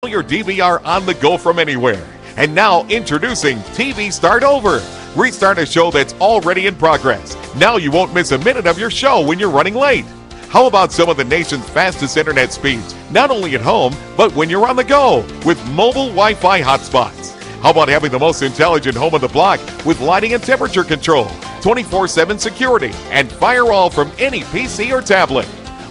Your DVR on the go from anywhere. And now introducing TV Start Over. Restart a show that's already in progress. Now you won't miss a minute of your show when you're running late. How about some of the nation's fastest internet speeds, not only at home, but when you're on the go with mobile Wi-Fi hotspots? How about having the most intelligent home on the block with lighting and temperature control, 24/7 security, and firewall from any PC or tablet?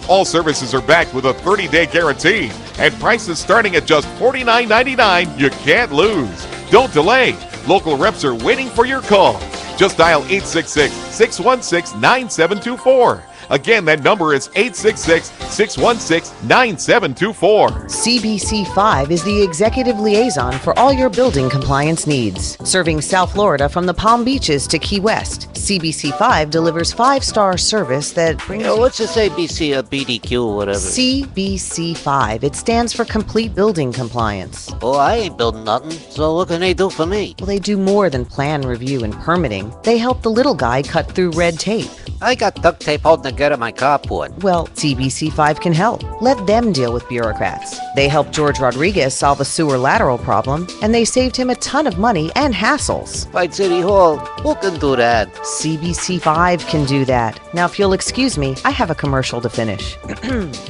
All services are backed with a 30-day guarantee, and prices starting at just $49.99. You can't lose. Don't delay. Local reps are waiting for your call. Just dial 866-616-9724. Again, that number is 866-616-9724. CBC5 is the executive liaison for all your building compliance needs. Serving South Florida from the Palm Beaches to Key West, CBC5 delivers 5-star service that brings What's this ABC or BDQ or whatever? CBC5. It stands for Complete Building Compliance. Oh, I ain't building nothing, so what can they do for me? Well, they do more than plan review and permitting. They help the little guy cut through red tape. I got duct tape holding together my carport. Well, CBC5 can help. Let them deal with bureaucrats. They helped George Rodriguez solve a sewer lateral problem, and they saved him a ton of money and hassles. Fight City Hall, who can do that? CBC5 can do that. Now, if you'll excuse me, I have a commercial to finish.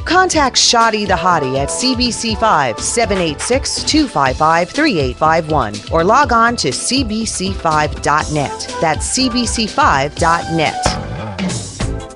Contact Shoddy the Hottie at CBC5 786-255-3851 or log on to cbc5.net. That's cbc5.net.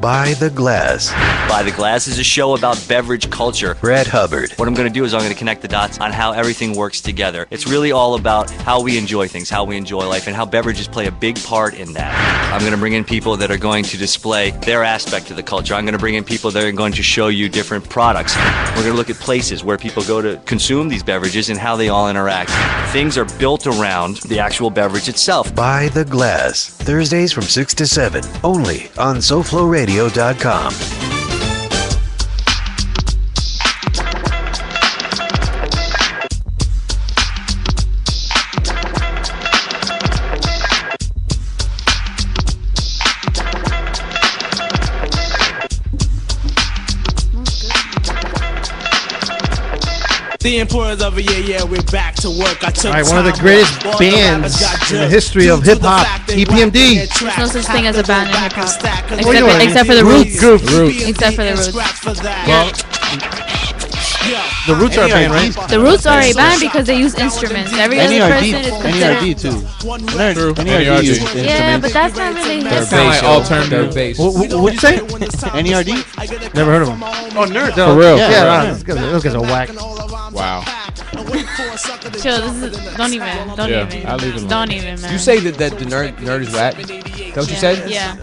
By the Glass. By the Glass is a show about beverage culture. Brad Hubbard. What I'm going to do is I'm going to connect the dots on how everything works together. It's really all about how we enjoy things, how we enjoy life, and how beverages play a big part in that. I'm going to bring in people that are going to display their aspect of the culture. I'm going to bring in people that are going to show you different products. We're going to look at places where people go to consume these beverages and how they all interact. Things are built around the actual beverage itself. By the Glass. Thursdays from 6 to 7. Only on SoFloRadio.com. The importance of it, yeah, we're back to work. I took All right, one of the greatest bands in the history of hip hop, EPMD. There's no such thing as a band in hip hop, Except for the Roots. Roots. Except for the Roots. Well, the Roots are a band, right? The Roots are a band because they use instruments. Every other person is considered. NERD too. NERD uses Yeah, instruments. but that's not really hip They're hop. bass, alternative bass. What'd you say? NERD? Never heard of them. Oh, nerd. For real. Yeah, those guys are whack. Wow. Chill. Don't even. I'll leave it alone. Don't even, man. You say that the nerd is whack? Is that what you said? Yeah.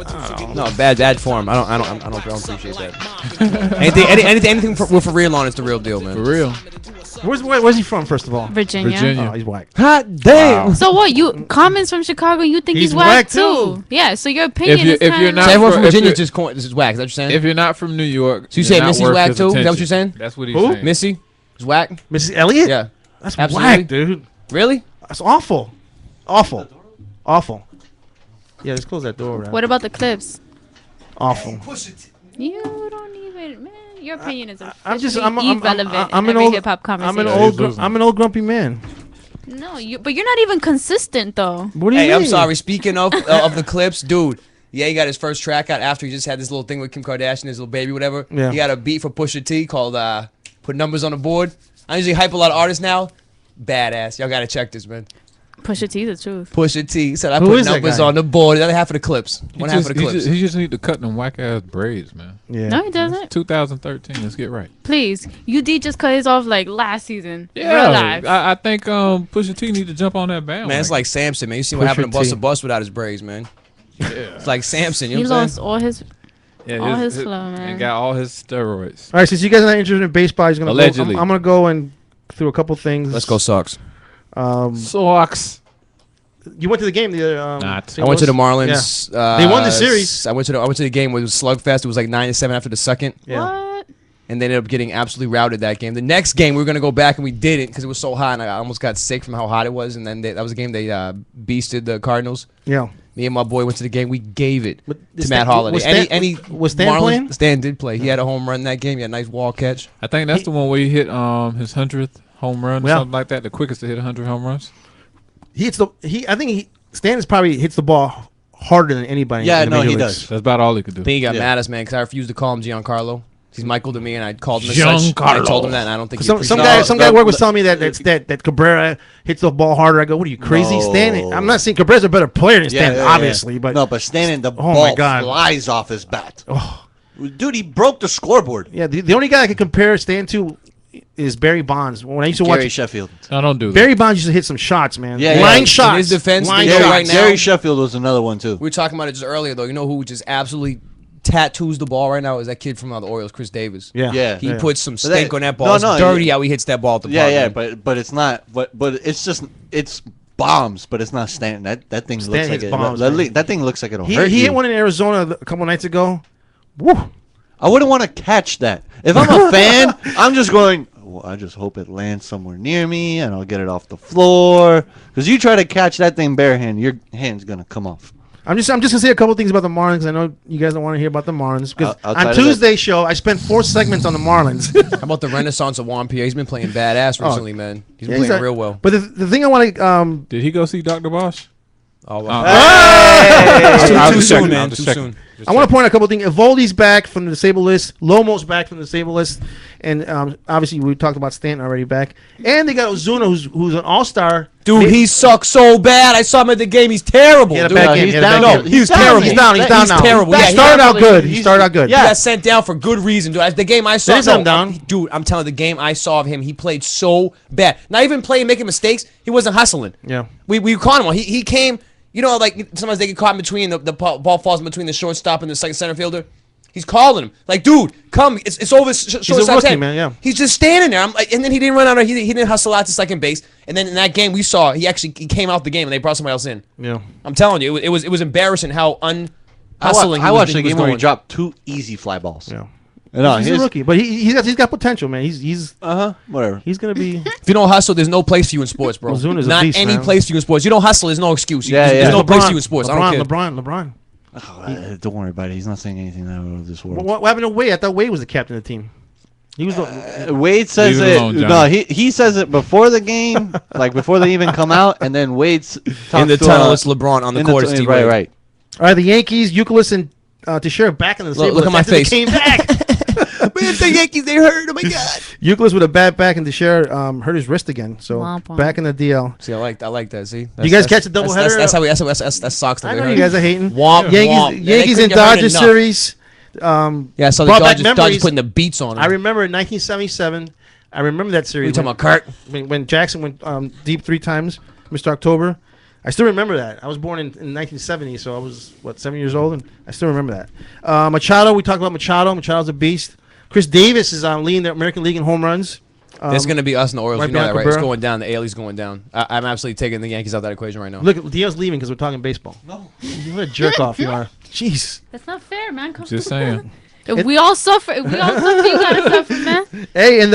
No, bad form. I don't appreciate that. anything with for real on it's the real deal, man. For real. Where's he from, first of all? Virginia. Oh, he's whack. Hot damn. Wow. So what? You comments from Chicago? You think he's whack too? Yeah. So your opinion is if you're not So everyone from if Virginia you're- is whack. Is that what you're saying? If you're not from New York, So you say you're not Missy's worth whack his too? Is that what attention. you're saying? That's what he's Who? saying. Missy is whack. Mrs. Elliott? Yeah. That's Absolutely. whack, dude. Really? That's awful. Awful. Yeah, let's close that door, man. What about the Clips? Awful. You don't even, man. Your opinion is I'm irrelevant I'm in an every old hip hop conversation. I'm an old grumpy man. No, but you're not even consistent though. What do you mean? Hey, I'm sorry. Speaking of the Clips, dude. Yeah, he got his first track out after he just had this little thing with Kim Kardashian, his little baby, whatever. Yeah. He got a beat for Pusha T called "Put Numbers on the Board." I usually hype a lot of artists now. Badass. Y'all gotta check this, man. Pusha T, the truth. Pusha T said I Who put is that numbers guy? on the board. The other half of the Clips. One half of the Clips. He just need to cut them whack ass braids, man. Yeah. No, he doesn't. 2013. Let's get right. Please, UD just cut his off like last season. Yeah, Relax. I think Pusha T need to jump on that band. Man, it's like Samson, man. You see what Pusha happened to Bust T. a Bus without his braids, man. Yeah. It's like Samson. You He know what I'm lost saying? all his. Yeah, all his flow, man. And got all his steroids. All right, since you guys are not interested in baseball, he's gonna Allegedly. Go, I'm gonna go and through a couple things. Let's go, Sox. Sox. You went to the game the Not. St. I went to the Louis? Marlins. They won the series. I went to the game where it was slugfest. It was like 9-7 after the second. Yeah. What? And they ended up getting absolutely routed that game. The next game, we were going to go back, and we didn't because it was so hot, and I almost got sick from how hot it was. And then that was a game they beasted the Cardinals. Yeah. Me and my boy went to the game. We gave it But to Matt Holliday. Was Stan playing? Stan did play. He had a home run that game. He had a nice wall catch. I think that's the one where he hit his 100th home run or Yeah. something like that. The quickest to hit 100 home runs. Stanton probably hits the ball harder than anybody. Yeah, in the no, major he leagues. does. That's about all he could do. I think he got Yeah. mad at us, man, because I refused to call him Giancarlo. He's Michael to me, and I called him as Giancarlo. such. I told him that, and I don't think he Some appreciated guy, it. some guy at work was telling me that Cabrera hits the ball harder. I go, what are you crazy, No. Stanton? I'm not saying Cabrera's a better player than Stanton, obviously, but no, but Stanton, the Oh, my ball God. flies off his bat. Oh. Dude, he broke the scoreboard. yeah, the only guy I can compare Stanton to is Barry Bonds. When I used to Gary watch Sheffield. I don't do that. Barry Bonds, used to hit some shots, man. Yeah, line yeah. shots. In his defense, line they shots. go right now. Gary Sheffield was another one too. We were talking about it just earlier, though. You know who just absolutely tattoos the ball right now is that kid from the Orioles, Chris Davis. Yeah, Yeah. He puts some But stink on that ball. no, It's no, dirty yeah. how he hits that ball at the Yeah, park, yeah, man. but it's not. But it's just it's bombs, but it's not Stanton. That thing Stanton looks like hits it. bombs, that, man. that thing looks like it'll He hurt you. hit one in Arizona a couple nights ago. Woo. I wouldn't want to catch that. If I'm a fan, I'm just going. Well, I just hope it lands somewhere near me, and I'll get it off the floor. Because you try to catch that thing barehand, your hand's gonna come off. I'm just gonna say a couple things about the Marlins. I know you guys don't want to hear about the Marlins because Outside on of that- Tuesday's show I spent 4 segments on the Marlins. How about the renaissance of Juan Pierre? He's been playing badass recently, man. He's been Yeah, playing real well. But the thing I want to Did he go see Dr. Bosch? Oh, wow. Too soon, man. Too soon. I want to point out a couple things. Evoldi's back from the disabled list. Lomo's back from the disabled list, and obviously we talked about Stanton already back. And they got Ozuna, who's an all-star. Dude, he sucks so bad. I saw him at the game. He's terrible. He had a dude. bad game. He's He had a down. bad No, game. he was He's down. terrible. He's down. He's down now. terrible. He started out good. He started out good. He got sent down for good reason, dude. The game I saw, They sent him down. dude. I'm telling you, the game I saw of him, he played so bad. Not even playing, making mistakes. He wasn't hustling. Yeah. We caught him. He came. You know, like sometimes they get caught in between the ball falls in between the shortstop and the second center fielder. He's calling him like, dude, come. It's over. Shortstop's rookie, head. man, yeah. He's just standing there. I'm like, and then he didn't run out. He didn't hustle out to second base. And then in that game we saw, he came out the game and they brought somebody else in. Yeah. I'm telling you, it was embarrassing how unhustling. I watched the he was game where he going. dropped 2 easy fly balls. Yeah. No, he's a rookie, but he's got potential, man. He's whatever. He's gonna be. If you don't hustle, there's no place for you in sports, bro. Ozuna's a Not beast, any man. place for you in sports. You don't hustle, there's no excuse. Yeah, There's yeah. no place for you in sports. I don't care. LeBron. Don't worry about it. He's not saying anything out of this world. What happened to Wade? I thought Wade was the captain of the team. He was the. Wade says Leave it it. alone, No, Johnny. he says it before the game, like before they even come out, and then Wade's In the tunnel, it's LeBron. On the court, it's right, D-Wade. right. All right, the Yankees, Youkilis and Teixeira back in the Look Sabres at my after they face. Came back. Man, the Yankees, they hurt. Oh my god. Youkilis with a bad back and Teixeira hurt his wrist again. So Womp womp. back in the DL. See, I like that. See, You guys catch the doubleheader? That's how we. That's socks. I know you guys are hating. Womp, Yankees, womp. Yeah, they Yankees couldn't and get hurt Dodgers enough. series. Yeah, so the brought back Dodgers memories. putting the beats on him. I remember in 1977. I remember that series. You talking about Kurt? When Jackson went deep 3 times, Mr. October. I still remember that. I was born in 1970, so I was 7 years old, and I still remember that. Machado, we talked about Machado. Machado's a beast. Chris Davis is leading the American League in home runs. It's going to be us and the Orioles. right You know that, behind right? It's Cabrera. going down. The AL's going down. I'm absolutely taking the Yankees out of that equation right now. Look, Dio's leaving because we're talking baseball. No, what a jerk off you are. Jeez. That's not fair, man. Come Just saying. If we all suffer. If we all suffer, you gotta suffer, man. Hey, and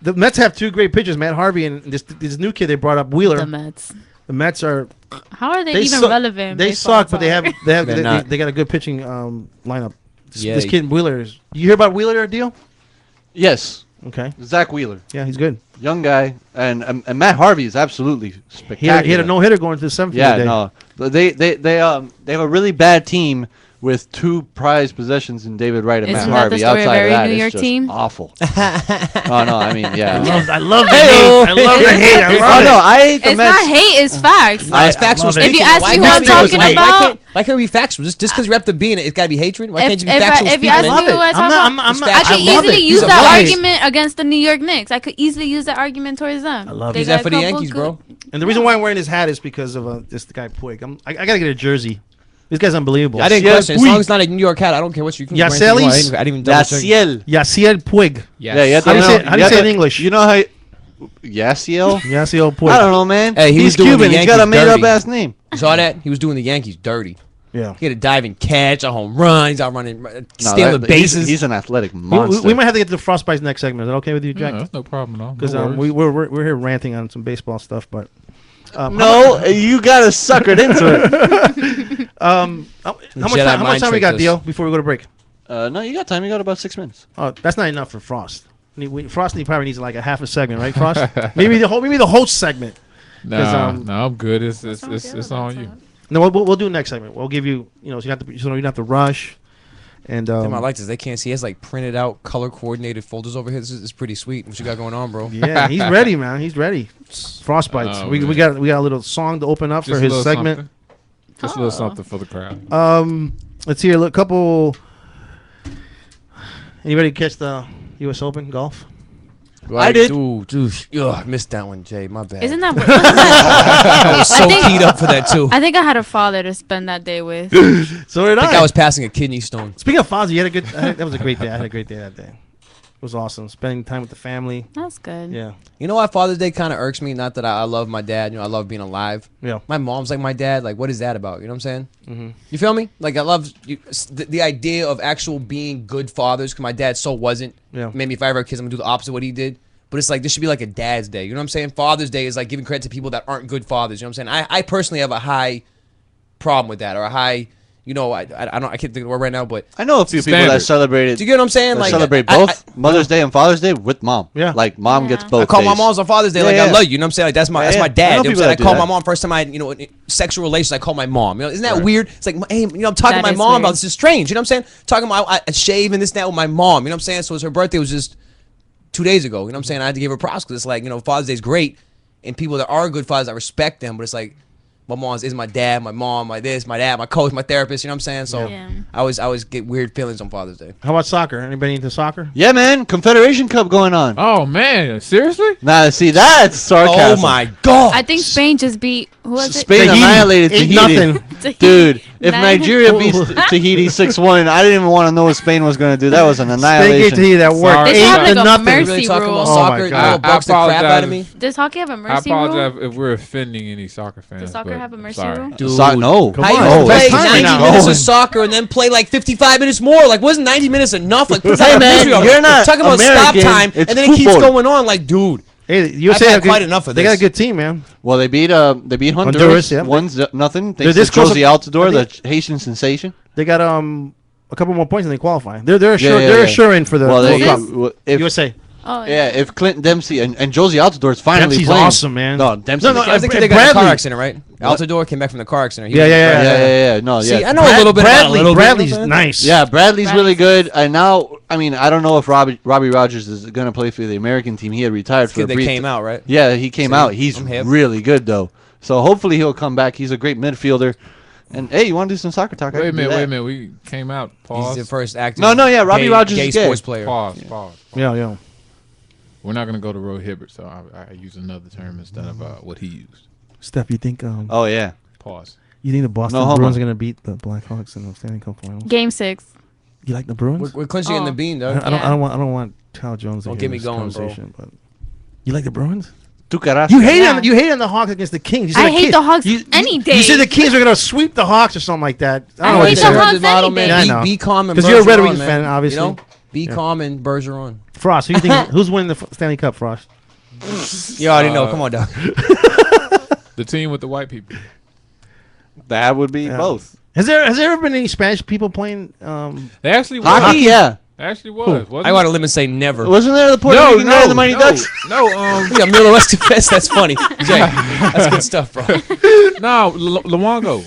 the Mets have 2 great pitchers, Matt Harvey and this new kid they brought up, Wheeler. The Mets. The Mets are How are they even suck- relevant? in They baseball suck, but they talk? have They're not. they got a good pitching lineup. Yeah. This kid Wheeler is. You hear about Wheeler deal? Yes, Okay. Zach Wheeler, Yeah, he's good. young guy, and Matt Harvey is absolutely spectacular. He had a no hitter going to the 7th Yeah, day. no, but they have a really bad team with 2 prized possessions in David Wright and Isn't Matt that the Harvey. story of Outside every of that, New it's York just team? awful. Oh no, I mean, yeah. I love the hate. I love the hate. I Oh love no, it. I hate the It's Mets. not hate, it's facts. It's factual. love it. If you speaking. ask Why me who can't I'm it be- talking why about- can't- Why can't we be factual? Just because you have to be in it, it's got to be hatred. Why can't you be If factual? you speaking, ask man? me who I talk about, I'm not- I could I love easily it. use He's that a bias. argument against the New York Knicks. I could easily use that argument towards them. I love they it. He's got that a for the couple Yankees, bro. good- And the reason why I'm wearing this hat is because of this guy Puig. I gotta get a jersey. This guy's unbelievable. I didn't Yaciel question. As long Puig. as it's not a New York hat, I don't care what you can. Yacelis? I didn't even double check. Yaciel. Yaciel Puig. Yeah, you have to How do you know- say- how do you have say it in to- English? You know how Yaciel? Yaciel Puig. I don't know, man. Hey, he He's was doing the Cuban. He's got a Yankees made up dirty. ass name. You saw that? He was doing the Yankees dirty. Yeah. He had a diving catch, a home run. He's out running, stealing bases. He's an athletic We monster. might have to get to the Frostbite's next segment. Is that okay with you, Jack? Yeah, that's no problem at all. Because No worries. we're here ranting on some baseball stuff, but No, you gotta sucker it into it. how much time we got, Dio, before we go to break? No, you got time. You got about 6 minutes. Oh, that's not enough for Frost. Frosty probably needs like a half a segment, right, Frost? maybe the whole segment. No, I'm good. It's on you. No, we'll do the next segment. We'll give you, so you don't have to rush. And Damn, I like this. They can't see. He has like printed out, color coordinated folders over here. This is pretty sweet. What you got going on, bro? Yeah, he's ready, man. He's ready. Frostbites. We got a little song to open up for his segment. Something. Just a little something for the crowd. Let's hear a couple. Anybody catch the U.S. Open golf? Like, I did. Dude, I missed that one, Jay. My bad. Isn't that what? I was so keyed up for that too. I think I had a father to spend that day with. So did I. think I was passing a kidney stone. Speaking of fathers, you had a good. That was a great day. I had a great day that day. It was awesome. Spending time with the family. That's good. Yeah. You know why Father's Day kind of irks me? Not that I love my dad. I love being alive. Yeah. My mom's like my dad. Like, what is that about? You know what I'm saying? Mm-hmm. You feel me? Like, I love the idea of actual being good fathers. Because my dad so wasn't. Yeah. Maybe if I ever have kids, I'm gonna do the opposite of what he did. But it's like, this should be like a dad's day. You know what I'm saying? Father's Day is like giving credit to people that aren't good fathers. You know what I'm saying? I personally have a high problem with that, or a high. I can't think of the word right now, but I know a few people that celebrated. Do you get what I'm saying? Like, celebrate both Mother's Day and Father's Day with mom. Yeah, like mom gets both. I call my days. mom's on Father's Day. I love you. You know what I'm saying? Like, that's my my dad. I know You know what I'm people saying? I that do call that. my mom first time sexual relations. I call my mom. Isn't that Right. weird? It's like, hey, I'm talking to my mom about this. Is strange. You know what I'm saying? Talking about a shave and this and that with my mom. You know what I'm saying? So her birthday was just 2 days ago. You know what I'm saying? I had to give her props because it's like, Father's Day is great, and people that are good fathers, I respect them. But it's like, my mom is my dad, my mom, my this, my dad, my coach, my therapist. You know what I'm saying? So I always get weird feelings on Father's Day. How about soccer? Anybody into soccer? Yeah, man. Confederation Cup going on. Oh man, seriously? Nah, see that's sarcasm. Oh my god! I think Spain just beat. Who was it? Spain annihilated Tahiti. Tahiti. Dude, if Nine. Nigeria beats Tahiti 6-1, I didn't even want to know what Spain was going to do. That was an annihilation. Tahiti that worked. They should have like a 8-0. mercy Really talking rule. about Oh soccer? my You God. know, bucks the crap out of me. Does hockey have a I mercy rule? apologize if we're offending any soccer fans. Does soccer but have a mercy sorry. rule? Dude. No. Come How you on. gonna Oh, play that's time 90 now. minutes of soccer and then play like 55 minutes more? Like, wasn't 90 minutes enough? Like, what's Hey, that man, misery of? you're not talking about American. stop time, It's and then it keeps football. going on. Like, dude, Hey, the USA I've had have quite enough of They got a this. good team, man. Well, they beat Honduras. Honduras, yeah. 1-0. They're Thanks this to close Josie to- Altidore, I the Haitian sensation. They got a couple more points and they qualify. They're sure yeah, they're yeah. sure in for the Well, World they, Cup. well, if, USA. Oh yeah, if Clinton Dempsey and Josie Altidore is finally Dempsey's playing. awesome, man. No, Dempsey. No, I think and they got in a car Bradley. accident, right? What? Altidore came back from the car accident. He Yeah, was- yeah. No, See, yeah. I know a little bit about a little bit, Bradley's you know what I'm nice. Yeah, Bradley's really good. And now, I mean, I don't know if Robbie Rogers is going to play for the American team. He had retired This for a kid that brief came out, right? Yeah, he came See, out. He's I'm hip. really good, though. So hopefully he'll come back. He's a great midfielder. And, hey, you want to do some soccer talk? I Wait a can do minute, that. wait a minute. We came out. Pause. He's the first active. No, yeah, Robbie Rogers gay is gay. sports player. Pause. Yeah. We're not gonna go to Roy Hibbert, so I use another term instead of what he used. Steph, you think Oh, yeah. Pause. you think the Boston No homo. Bruins are gonna beat the Blackhawks in the Stanley Cup Finals? Game 6. You like the Bruins? We're clinching in the bean, though. I don't want Kyle Jones to Don't hear get me this going, bro. conversation, but you like the Bruins? Tu carajo. You hate on the Hawks against the Kings. You said I hate the Hawks any day. You said the Kings are gonna sweep the Hawks or something like that. I don't know I what hate you the said. Hawks Model, any man. day. Yeah, I know. Be calm and Because you're a Red Bergeron, Wings man. fan, obviously. You know? Be calm and Bergeron. Frost, who you think who's winning the Stanley Cup? Frost. You already know. Come on, dog. The team with the white people. That would be both. Has there ever been any Spanish people playing? They actually was. Hockey, yeah. Actually was. Wasn't I want to limit say never. Wasn't there the Puerto Rican guy in the Mighty Ducks? No, Yeah, Milo Estevez. That's funny. Jay, that's good stuff, bro. no, Luongo.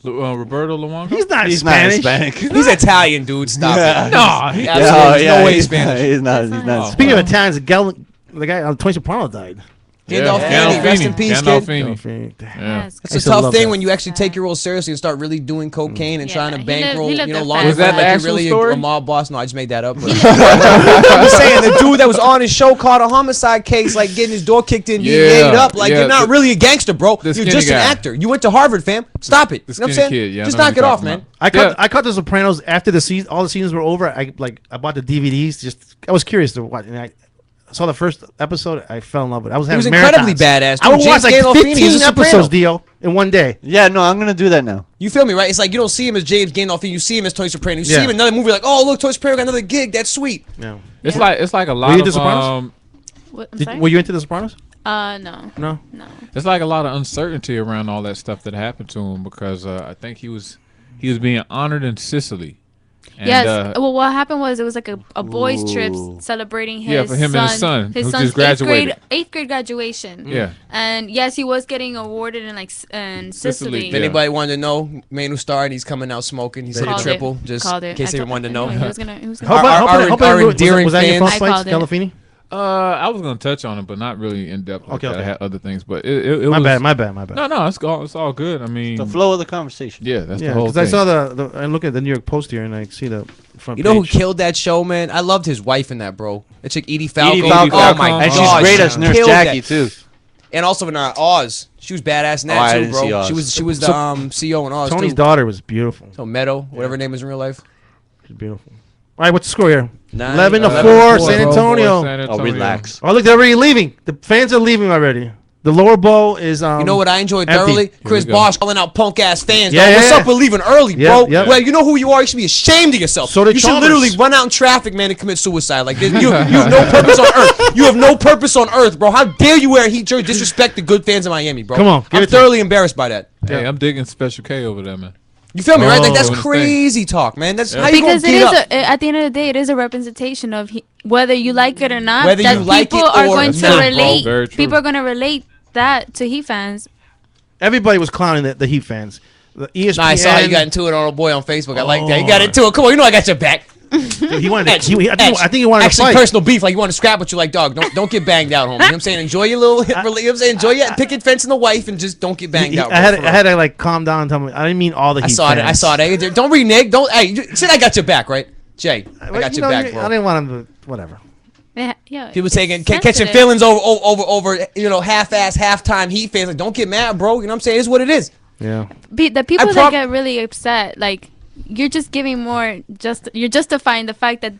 Roberto Luongo. He's not He's Spanish. not Hispanic. He's Italian, dude. Stop it. No, he, Absolutely. There's no way he's he's Spanish. He's not. Speaking of Italians, the guy Tony Soprano died. Gandolfini, rest in peace, kid. Gandolfini. Yeah. Yes. It's a tough thing when you actually take your role seriously and start really doing cocaine and Yeah, trying to he lived- bankroll, he lived a law fast Was that enforcement the like actual you're really story? a mob boss. No, I just made that up. But I'm just saying, the dude that was on his show caught a homicide case, like getting his door kicked in, being Yeah, made up. Like, yeah, you're not really a gangster, bro. the You're skinny just an guy. actor. You went to Harvard, fam. Stop it. You know what I'm skinny saying? kid, yeah, I Just know knock who it you're off, talking man. about. I caught the Sopranos after all the seasons were over. I bought the DVDs. Just I was curious to watch, and I saw the first episode. I fell in love with it. I was having incredibly marathons. badass, I would dude. watch James like Gandolfini is 15 a soprano. episodes, Dio, in one day. Yeah, no, I'm gonna do that now. You feel me, right? It's like you don't see him as James Gandolfini. You see him as Tony Soprano. You see Yeah. him in another movie, like, oh, look, Tony Soprano got another gig. That's sweet. Yeah. It's like a Were lot you of into Sopranos? What, I'm sorry? Were you into the Sopranos? No. No. No. it's like a lot of uncertainty around all that stuff that happened to him because I think he was being honored in Sicily. And, yes. Well, what happened was it was like a boys' trip celebrating his for him and his son, who son's just graduated. eighth grade graduation. Yeah. And yes, he was getting awarded in in Sicily. If anybody wanted to know, man who starred, he's coming out smoking. He's hit a triple. Just in case anyone wanted to know. He was gonna Our endearing was that your fans. first fight, Calafini? I was gonna touch on it, but not really in depth. Like Okay. I had other things, but it My was, bad. No, it's all good. I mean, The flow of the conversation. yeah, that's the whole because thing. I saw I look at the New York Post here and I see the front. You know who page. killed that show, man? I loved his wife in that, bro. That chick, Edie Falco. Edie Falco. Oh my god, And she's great as Nurse killed Jackie that. too. And also in Oz, she was badass in Oh, that I too, didn't bro. see Oz. She was the CEO in Oz. Tony's too. daughter was beautiful. So Meadow, whatever her name is in real life. She's beautiful. All right, what's the score here? 11 to 4, San Antonio. Oh, relax. Oh, look, they're already leaving. The fans are leaving already. The lower bowl is You know what I enjoyed empty. thoroughly? Chris we go. Bosh calling out punk ass fans. Yeah, What's yeah. up with leaving early, Yeah, bro? yeah. Well, you know who you are. You should be ashamed of yourself. So did you should Chalmers. literally run out in traffic, man, and commit suicide. Like this. You have no purpose on earth. You have no purpose on earth, bro. How dare you wear a Heat jersey, disrespect the good fans of Miami, bro? Come on, give I'm it to thoroughly embarrassed by that. Hey, I'm digging Special K over there, man. You feel me, right? Like that's Oh. crazy talk, man. That's how you Because gonna it beat is up. at the end of the day, it is a representation of whether you like it or not. Whether that you like people it are or going not, to bro. relate. Very true. People are going to relate that to Heat fans. Everybody was clowning the Heat fans. The ESPN. Nah, I saw how you got into it on old boy on Facebook. I like that. You got into it. Come on, you know I got your back. Dude, he wanted. Edge, To, I think he wanted to actually fight. personal beef. Like you want to scrap, but you like, dog, don't get banged out, homie. You know what I'm saying? Enjoy your little, you know what I'm saying? Enjoy your picket fence and the wife, and just don't get banged out. I had to like calm down and tell me I didn't mean all the Heat I saw fans. it. I saw it. Don't renege. Don't. Hey, you said I got your back, right, Jay? I got your back, bro. I didn't want him to. Whatever. Yeah, People taking catching sensitive. feelings over half-ass halftime Heat fans. Like, don't get mad, bro. You know what I'm saying? It's what it is. Yeah. The people that get really upset, like you're just giving more. You're justifying the fact that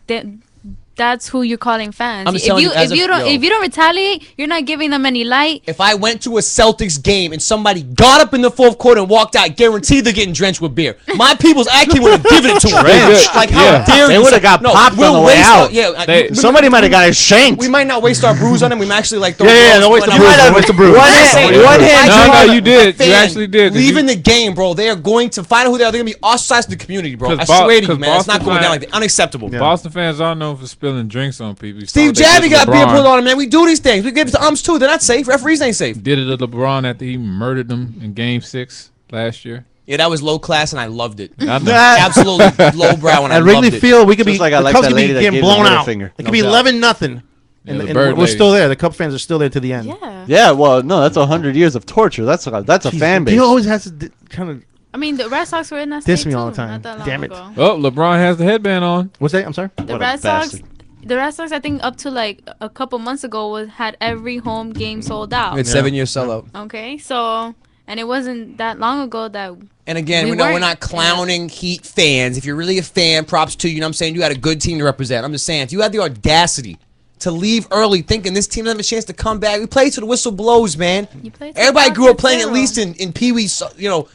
that's who you're calling fans. I'm just telling you, as if you don't retaliate, you're not giving them any light. If I went to a Celtics game and somebody got up in the fourth quarter and walked out, guaranteed they're getting drenched with beer. My people's actually would have given it to them. Drenched. Like, how dare They you? would have got popped on the way waste out. Somebody might have got his shanked. We might not waste our brews on them. We might actually like throw don't waste the you brews. might have- Don't waste the brews. One hand. No, you did. Fan You actually did. Leaving the game, bro. They are going to find out who they are. They're going to be ostracized in the community, bro. I 'Cause swear to you, because man. It's not Boston going down fan- like that. Unacceptable. Boston fans are known for spilling drinks on people. You saw Steve what they did Javi to got beer LeBron. pulled on him, man. We do these things. We give it to umps too. They're not safe. Referees ain't safe. Did it to LeBron after he murdered them in Game 6 last year. Yeah, that was low class, and I loved it. I know. Absolutely lowbrow, and I At loved Wrigley it. Field, we could be. Just like I the like Cubs that could be lady that getting gave the blown middle out. finger. It No could be doubt. 11-0. Yeah, And the we're Bird lady. still there. The Cub fans are still there to the end. Yeah. Yeah, well, no, that's 100 years of torture. That's a fan base. He always has to kind of. I mean, the Red Sox were in that Diss state me too, all the time. not that long Damn it. ago. Oh, LeBron has the headband on. What's that? I'm sorry. The What a Red Sox, bastard. I think up to like a couple months ago had every home game sold out. It's 7 years sellout. Okay, so and it wasn't that long ago that. And again, We we're weren't. not clowning Heat fans. If you're really a fan, props to you. You know what I'm saying? You had a good team to represent. I'm just saying, if you had the audacity to leave early thinking this team doesn't have a chance to come back, we play till the whistle blows, man. You played till Everybody the grew up last playing at zero. least in Pee Wee,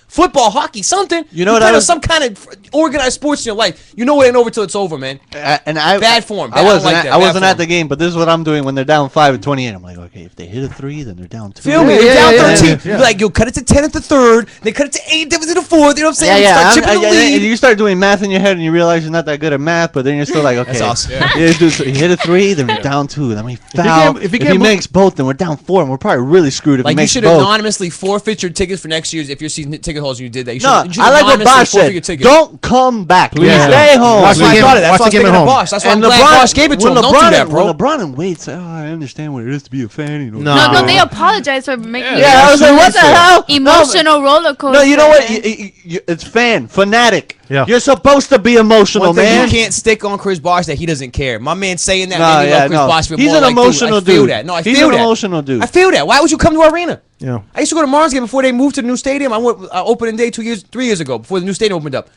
football, hockey, something. You know what played I on was- some kind of organized sports in your life. You know it ain't over till it's over, man. And I Bad form. I I wasn't. like at, that. I Bad wasn't at form. the game, but this is what I'm doing when they're down 5-28. I'm like, okay, if they hit a 3, then they're down 2. Feel me? Yeah, They're down yeah, 13. yeah, yeah. You're like, yo, cut it to 10 at the third. They cut it to 8 to the fourth. You know what I'm saying? Yeah, You yeah. start chipping the and lead. you start doing math in your head, and you realize you're not that good at math, but then you're still like, okay, That's awesome. yeah, dude, so he hit a 3, then we're down 2. Then we foul. if If you he can't move- makes both, then we're down 4, and we're probably really screwed if Like, he you makes should both. anonymously forfeit your tickets for next year's if you're season ticket holders and you did that. You No, should I like what anonymously Bosh forfeit your said. tickets. Don't come back. Please Stay don't. home. Watch the I game- thought it. That's watch why I was the game thinking at of home. Bosh. That's why I'm And glad Bosh gave it to when him. Don't do LeBron, that, bro. when LeBron and Wade say, "Oh, I understand what it is to be a fan," you know. No, they apologize for making Yeah, I was like, what the hell? emotional roller coaster. No, you know what? It's fanatic. Yeah. You're supposed to be emotional, One thing man. you can't stick on Chris Bosh that he doesn't care. My man saying that Nah, made me yeah, love Chris no. Bosh a bit He's more. an like, emotional I feel dude. that. No, I He's feel an that. emotional dude. I feel that. Why would you come to our arena? Yeah. I used to go to Marlins game before they moved to the new stadium. I went opening day 3 years ago before the new stadium opened up.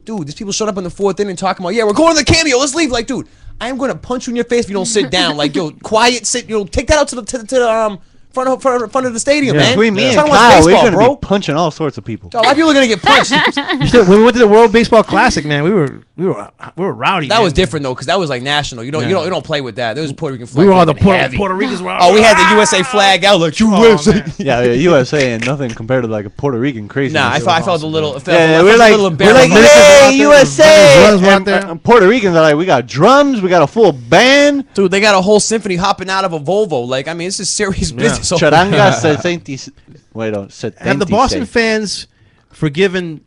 Dude, these people showed up in the fourth inning talking about, yeah, we're going to the cameo. Let's leave. Like, dude, I am going to punch you in your face if you don't sit down. Like, yo, quiet, sit. You know, take that out to the front of the stadium, man. Between me Trying and to watch Kyle, we're baseball, going to bro. be punching all sorts of people. A lot of people are going to get punched. When we went to the World Baseball Classic, man, we were We were rowdy. That man. was different though, because that was like national. You don't play with that. There was a Puerto Rican flag. We were all the fucking heavy. Puerto Ricans were. Oh, we had the USA flag out. Like USA. Yeah, USA ain't nothing compared to like a Puerto Rican crazy. Nah, I felt a little. Yeah, I we're felt like, a little we're like, embarrassed. hey, USA! And And Puerto Ricans are like, we got drums, we got a full band. Dude, they got a whole symphony hopping out of a Volvo. Like, I mean, this is serious business. over Charanga there. 70. Wait, no, 76. Have the Boston fans forgiven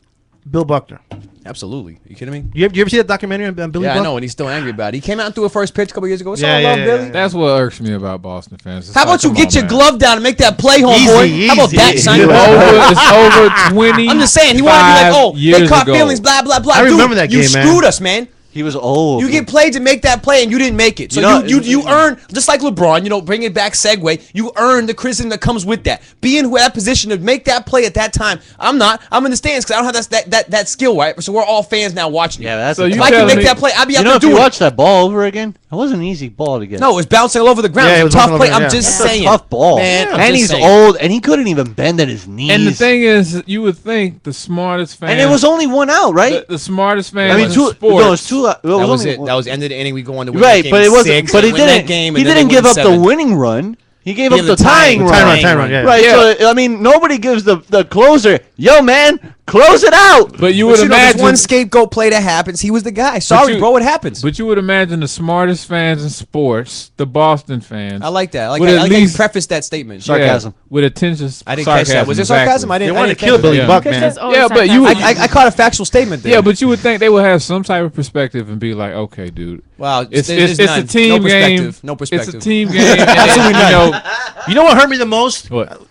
Bill Buckner? Absolutely. Are you kidding me? You ever see that documentary on Billy Yeah, Buckner? I know, and he's still angry about it. He came out and threw a first pitch a couple years ago. It's Yeah, all yeah, love, yeah, Billy. yeah. That's what irks me about Boston fans. It's How like, about you come get on, your man. glove down and make that play, homeboy? Easy, How about that, easy. son? It's over 20. I'm just saying, he wanted to be like, oh, they years caught ago. feelings, blah, blah, blah. I Dude, remember that you game, man. screwed us, man. He was old. You get played to make that play and you didn't make it. So You know- you earn, just like LeBron, bring it back segue, you earn the criticism that comes with that. Be in that position to make that play at that time. I'm not. I'm in the stands because I don't have that skill, right? So we're all fans now watching. Yeah, that's So a you if tough- I can telling make me- that play, I'd be out You know, there if you doing watch it. that ball over again, it wasn't an easy ball to get. No, it was bouncing all over the ground. Yeah, it it was was a tough bouncing play. all over, I'm yeah. just That's saying. a tough ball. Man, I'm and just he's saying. old, and he couldn't even bend at his knees. And the thing is, you would think the smartest fans. and it was only one out, right? the smartest fans I mean, in two. sports. No, it's two. That was only it. one- That was the end of the inning. We go on to win Right, that game but it wasn't. 6, But he win that didn't. game, He and then didn't they give win up the 7. winning run. He gave He up gave the tying run. Tying run, yeah. Right. Yeah. So I mean, nobody gives the closer. Yo, man, close it out. But you But would you know, there's imagine one scapegoat play that happens. He was the guy. Sorry, you- bro. It happens. But you would imagine the smartest fans in sports, the Boston fans. I like that. I like Would that. at I like how you least- prefaced that statement. Sarcasm. with attention. I didn't catch that. Was it sarcasm? I They didn't. wanted I to didn't kill catch Billy that. Buck, That's man. always Yeah, but you- sarcasm. I caught a factual statement there. Yeah, but you would think they would have some type of perspective and be like, okay, dude. Wow, It's there's a none. team No game. perspective. No perspective. It's a team game. And, You know what hurt me the most? What?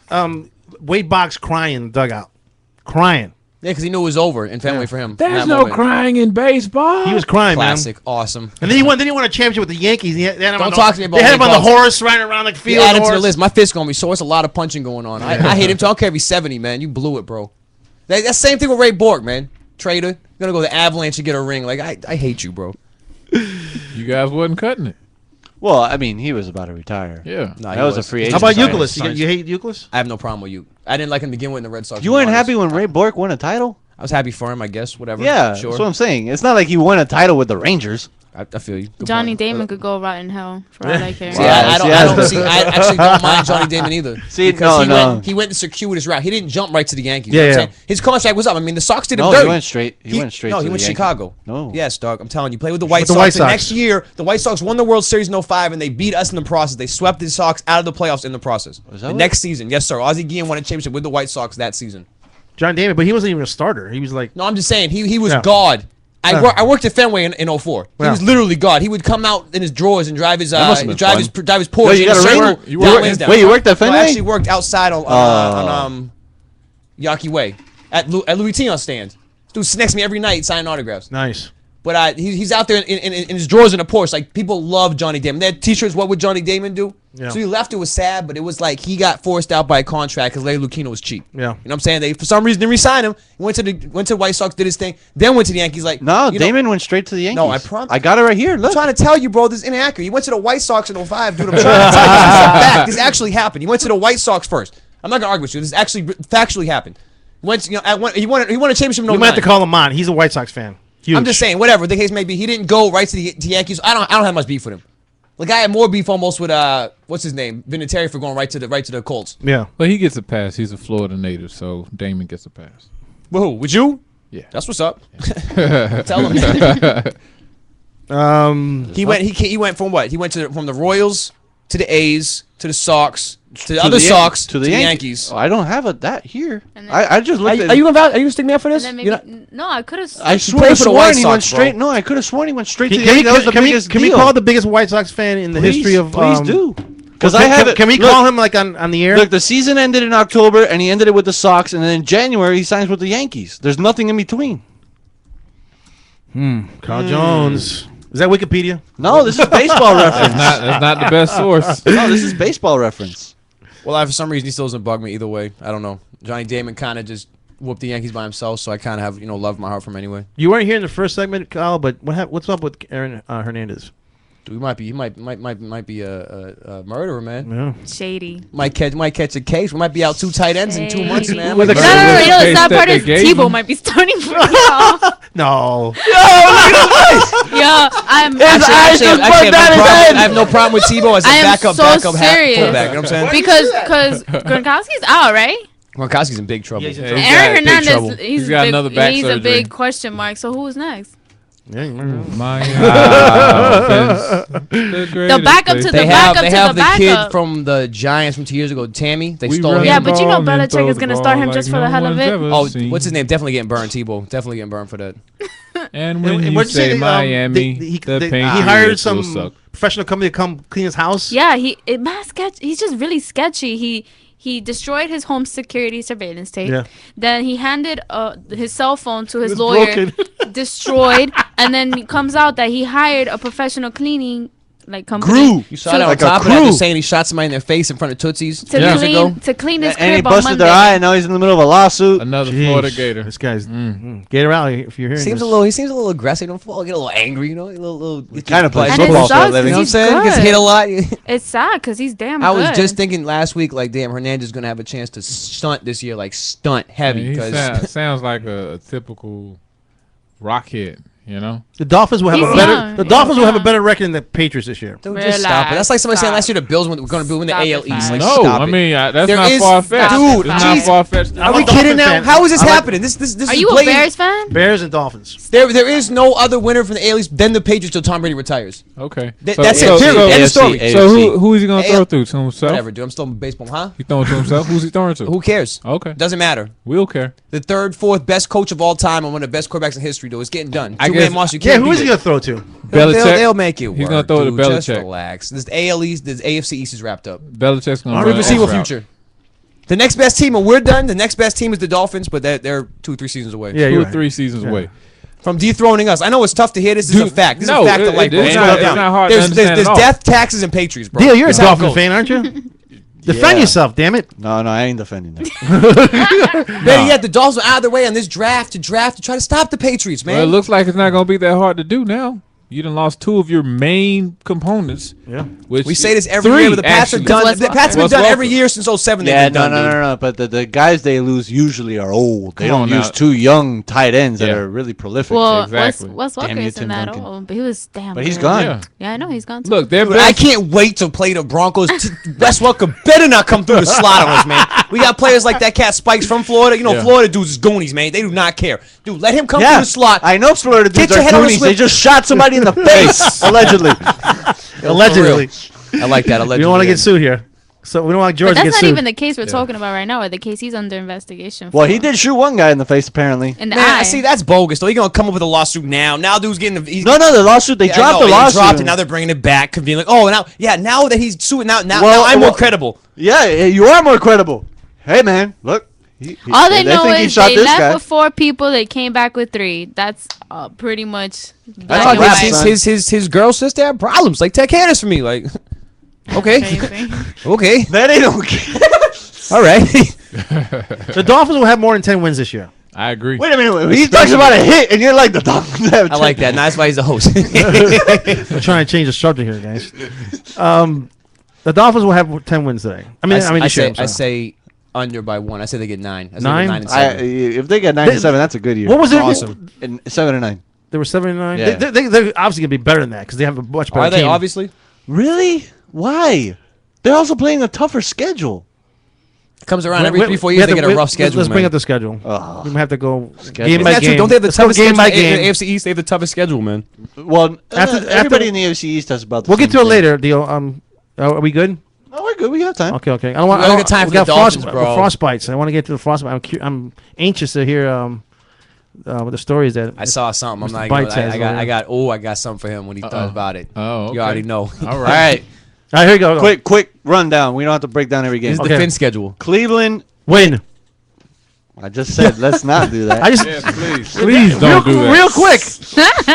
Wade Boggs crying in the dugout. Crying. Yeah, because he knew it was over in Fenway for him. in There's that no moment. crying in baseball. He was crying, Classic. man. Awesome. And then he won a championship with the Yankees. They had him Don't on talk to me about They had him Wade on the Boggs. horse riding around the He field. added to the horse. list. My fist gonna be sore. It's a lot of punching going on. I hate him too. I don't care if he's 70, man. You blew it, bro. That's the same thing with Ray Bork, man. Traitor. You're gonna go to the Avalanche and get a ring. Like I hate you, bro. You guys wasn't cutting it. Well, I mean, he was about to retire. Yeah. Nah, That he was a free agent. How about signing. Euclid? You hate Euclid? I have no problem with you. I didn't like him to begin with in the Red Sox. You to be weren't honest. happy when Ray Bork won a title? I was happy for him, I guess. Whatever. Yeah, Sure. that's what I'm saying. It's not like he won a title with the Rangers. I feel you. Good Johnny point. Damon could go right in hell for all I care. See, I See, actually don't mind Johnny Damon either. See, Because no. he went the circuitous route. He didn't jump right to the Yankees. Yeah, You know what yeah. I'm saying? His contract was up. I mean, the Sox did him No, dirty. he went straight. He went straight. No, to he the went Yankees. Chicago. No. Yes, dog. I'm telling you, played with the White the Sox. White The Sox. next year, the White Sox won the World Series in 05, and they beat us in the process. They swept the Sox out of the playoffs in the process. Was that The what- next season, yes, sir. Ozzie Guillen won a championship with the White Sox that season. John Damon, but he wasn't even a starter. He was like, No, I'm just saying he was Yeah. God. Yeah. I worked at Fenway in 04. He Yeah. was literally God. He would come out in his drawers and drive his must have been drive fun. his Porsche. Wait, you in got a circle ring? You down worked- Lansdowne. wait, you worked at No, I Fenway? actually worked outside on Yawkey Way at Louis Vuitton stand. Dude sits next to me every night signing autographs. nice. But he's out there in his drawers in a Porsche. Like, people love Johnny Damon. They had t-shirts, what would Johnny Damon do? Yeah. So he left, it was sad, but it was like he got forced out by a contract because Larry Lucchino was cheap. Yeah. You know what I'm saying? They, for some reason, didn't re-sign him. He went to the White Sox, did his thing, then went to the Yankees. Like, No, you know, Damon went straight to the Yankees. No, I promise. I got it right here. I'm Look. trying to tell you, bro, this is inaccurate. He went to the White Sox in 05, dude. I'm trying to tell you. This is a fact. This actually happened. He went to the White Sox first. I'm not going to argue with you. This actually factually happened. He won a championship in 09. You might have to call him on. He's a White Sox fan. Huge. I'm just saying, whatever the case may be, he didn't go right to the Yankees. I don't have much beef with him. Like, I had more beef almost with what's his name, Vinatieri, for going right to the Colts. Yeah. But he gets a pass. He's a Florida native, so Damon gets a pass. Who? With you? Yeah. That's what's up. Tell him. He went from what? He went from the Royals to the A's to the Sox to the other Sox to the Yankees. Oh, I don't have that here. And then- I just looked at. Are you gonna stick me up for And this? then You're maybe, not- no, I could have. I played swear for the White he went Sox, straight. bro. No, I could have sworn he went straight to Can the Yankees. That was the we biggest can we deal. call the biggest White Sox fan in the history of? Please do. Because Can, I have can, it. can we Look, call him like on the air? Look, the season ended in October, and he ended it with the Sox, and then in January he signs with the Yankees. There's nothing in between. Carl Jones. Is that Wikipedia? No, this is baseball reference. That's not the best source. No, this is baseball reference. Well, for some reason, he still doesn't bug me either way. I don't know. Johnny Damon kind of just whooped the Yankees by himself, so I kind of have love in my heart for him anyway. You weren't here in the first segment, Kyle, but what's up with Aaron Hernandez? Dude, he might be a murderer, man. Yeah. Shady. Might catch a case. We might be out 2 tight ends in 2 months, man. With a No, case you know, the sad that part they is gave Tebow him. might be starting for y'all. No. Yeah, I'm Actually, I have no problem with Tebow as a I am backup so half serious. fullback. You know what I'm saying? because Gronkowski's out, right? Gronkowski's in big trouble. Yeah, he's in Yeah, trouble. he's got Aaron big trouble. Hernandez, he's He's got big, another back he's a surgery. big question mark. So who's next? Yeah, you remember. The backup to the They backup have to the the kid backup. from the Giants from 2 years ago, Tammy. They We stole run him. Yeah, the but you know ball and Belichick throw is the gonna ball start him like just for no the hell of one's it. ever Oh, seen. what's his name? Definitely getting burned. Tebow. Definitely getting burned for that. And when you what'd say they, Miami, he the hired Patriots will some suck. professional company to come clean his house. Yeah, he's just really sketchy. He destroyed his home security surveillance tape. Yeah. Then he handed his cell phone to his It's lawyer, broken. destroyed, and then it comes out that he hired a professional cleaning company. Grew. You saw that on Like a top of that, crew. just saying he shot somebody in their face in front of Tootsie's to years ago. clean his And he crib on busted Monday. their eye, and now he's in the middle of a lawsuit. Another Jeez. Florida Gator. This guy's Gator Alley. If you're hearing He seems a little aggressive. Don't fall, get a little angry, you know. He kind of plays And it football for a sucks, living. You know what I'm He's saying? Gets good. hit a lot. It's sad because he's damn I was good. just thinking last week, like, damn, Hernandez is gonna have a chance to stunt this year, like stunt heavy. He Because sounds like a typical rockhead, you know? The Dolphins will have He's a better. young. The Dolphins He's will have a young. better record than the Patriots this year. dude, just stop it. That's like somebody saying last year the Bills were going to win the Stop AL it, East. Like, No, stop I it. mean that's There not is- far fetched. Dude, It's jeez. not far fetched. Are we I'm a kidding Dolphin now? fan. How is this I like- happening? This Are is you a blatant. Bears fan? Bears and Dolphins. There is no other winner from the AL East than the Patriots till Tom Brady retires. Okay. That's so, it. Period. So, End of story. AFC. who is he gonna AL throw to? To himself? Whatever, dude. I'm still baseball, huh? He throwing to himself? Who's he throwing to? Who cares? Okay. Doesn't matter. We'll care. The third, fourth best coach of all time and one of the best quarterbacks in history, though. It's getting done. I Two-man guess- monster. You Yeah, can't who is beat he it. gonna throw to? Belichick. They'll make it work. He's gonna throw it to dude. Just Belichick. relax. This AL East, this AFC East is wrapped up. Belichick's gonna run Foreseeable X route. future. The next best team, when we're done, the next best team is the Dolphins, but they're 2-3 seasons away. Yeah, 2 you're or right. 3 seasons away. From dethroning us. I know it's tough to hear. This is a Dude, fact. This no, is a fact of it- life. it- bro. it's Slow not- down. it's not hard to There's understand at all. death, taxes, and Patriots, bro. Deal, you're a That's how it Dolphin goes. fan, aren't you? Defend Yeah. yourself, damn it. No, I ain't defending that. Better yet, the Dolphins are out of their way on this draft to try to stop the Patriots, man. Well, it looks like it's not gonna be that hard to do now. You done lost 2 of your main components. Yeah. Which we say this every 3, year, but the Pats are actually. done. Wes The Pats have been Wes done Welker. every year since 07. Yeah, they've been done, dude. no. But the guys they lose usually are old. They Come don't on use now. 2 young tight ends that Yeah. are really prolific. Well, Exactly. Wes Welker Damn you, isn't Tim that Duncan. old, but he was damn. But he's good. gone. Yeah. Yeah, I know he's gone. Too. Look, they're Dude, I best. can't wait to play the Broncos. Wes Welker better not come through the slot on us, man. We got players like that cat Spikes from Florida. You know, Yeah. Florida dudes is goonies, man. They do not care. Dude, let him come Yeah, through the slot. I know Florida Get dudes your are head on a goonies. swivel. They just shot somebody in the face, allegedly. Allegedly. I like that. We don't want to get sued here. So we don't want George But to that's get not sued. even the case we're talking about right now, or the case he's under investigation for. Well, he did shoot one guy in the face, apparently. In the Man, eye. see, that's bogus, though. He's going to come up with a lawsuit now. Now, dude's getting... He's, No, the lawsuit. They Yeah, I dropped know, the they lawsuit. dropped it. Now they're bringing it back. Convenient. Like, oh, now that he's suing, now Well, I'm more well- credible. Yeah, you are more credible. Hey, man, look. All they know think he is shot they this left guy. with 4 people. They came back with 3. That's pretty much. That's Oh, a wrap, his, son. his girl sister had problems. Like, take care of this for me. Like, okay. Crazy. Okay. That ain't okay. All right. The Dolphins will have more than 10 wins this year. I agree. Wait a minute. He talks about a hit, and you're like the Dolphins have I like that. And that's why he's the host. We're trying to change the subject here, guys. The Dolphins will have 10 wins today. I I say say under by 1. I say they get 9. I say 9? 9 and I, 7. if they get 9 and 7, that's a good year. What was it? Awesome. And 7 and 9. They were 79. Yeah. They're obviously gonna be better than that because they have a much better Are they, team. obviously? Really? Why? They're also playing a tougher schedule. Comes around Wait, every wait, 3-4 we years, have they to- get a wait, rough schedule, Let's bring man. up the schedule. Ugh. We have to go Schedule. game Is by that true? game. Don't they have the Let's go toughest game schedule? by game. AFC East, they have the toughest schedule, man. Well, After- everybody in the AFC East has about the We'll get same to it thing. later. Deal. Are we good? No, we're good. We have time. Okay. I don't want. We gotta get time we for the got Dolphins, bro. frostbites. I want to get to the frostbite. I'm anxious to hear what the stories that I saw something. I'm Mr. like, Bites I has over got something for him when he thought about it. Oh, okay. You already know. All All right. right. All right, here you go. Quick rundown. We don't have to break down every game. This is Okay. the Finn schedule. Cleveland. Win. I just said let's not do that. I just Yes, please don't do that. real quick.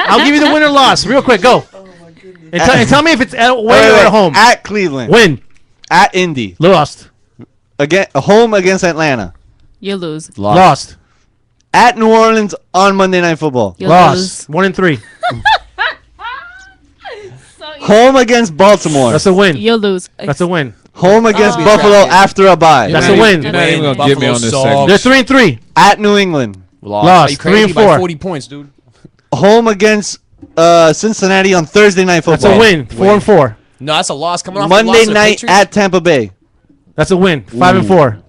I'll give you the win or loss. Real quick, go. And tell me if it's at away or at home. At Cleveland. Win. At Indy. Lost. Home against Atlanta. You lose. Lost. At New Orleans on Monday Night Football. You Lost. lose. 1 and 3. So Home against Baltimore. That's a win. You'll lose. That's a win. Home against Oh. Buffalo after a bye. That's a win. You're not even gonna get me on this Buffalo segment. They're 3-3. At New England. Lost. Are you crazy? 3 and By 4. 40 points, dude. Home against Cincinnati on Thursday Night That's Football. a win. 4-4. No, that's a loss. Coming off Monday the loss to the night Patriots? at Tampa Bay. That's a win. 5-4.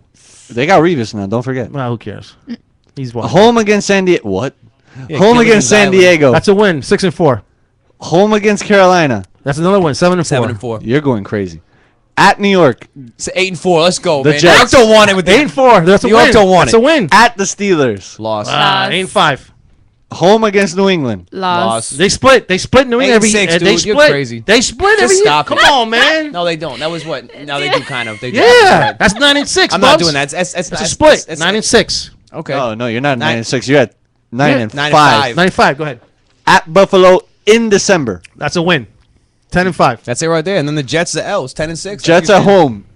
They got Revis now. Don't forget. Well, who cares? He's one. Home against San Diego. What? Yeah, Home Gilligan's against San Island. Diego. That's a win. 6-4. Home against Carolina. That's another one. 7-4. 7-4. You're going crazy. At New York. It's 8-4. Let's go, The man. Jets. New York don't want it with 8-4. That's a New York win. don't want That's it. a win. At the Steelers. Loss. 8-5. Home against New England. Loss. They split. They split New England every 8-6, year. dude. They You're split. crazy. They split Just every year. stop Come it. on, man. No, they don't. That was what? Now they do kind of. They do. Yeah, that's 9-6. I'm not Bubs. doing that. It's It's a not- split. it's- 9-6. Okay. Oh, no, you're not 9 Nine- and 6. You're at 9 and 9 and 5. 9-5. Go ahead. At Buffalo in December. That's a win. 10-5. That's it right there. And then the Jets, the L. It's 10-6. Jets at home.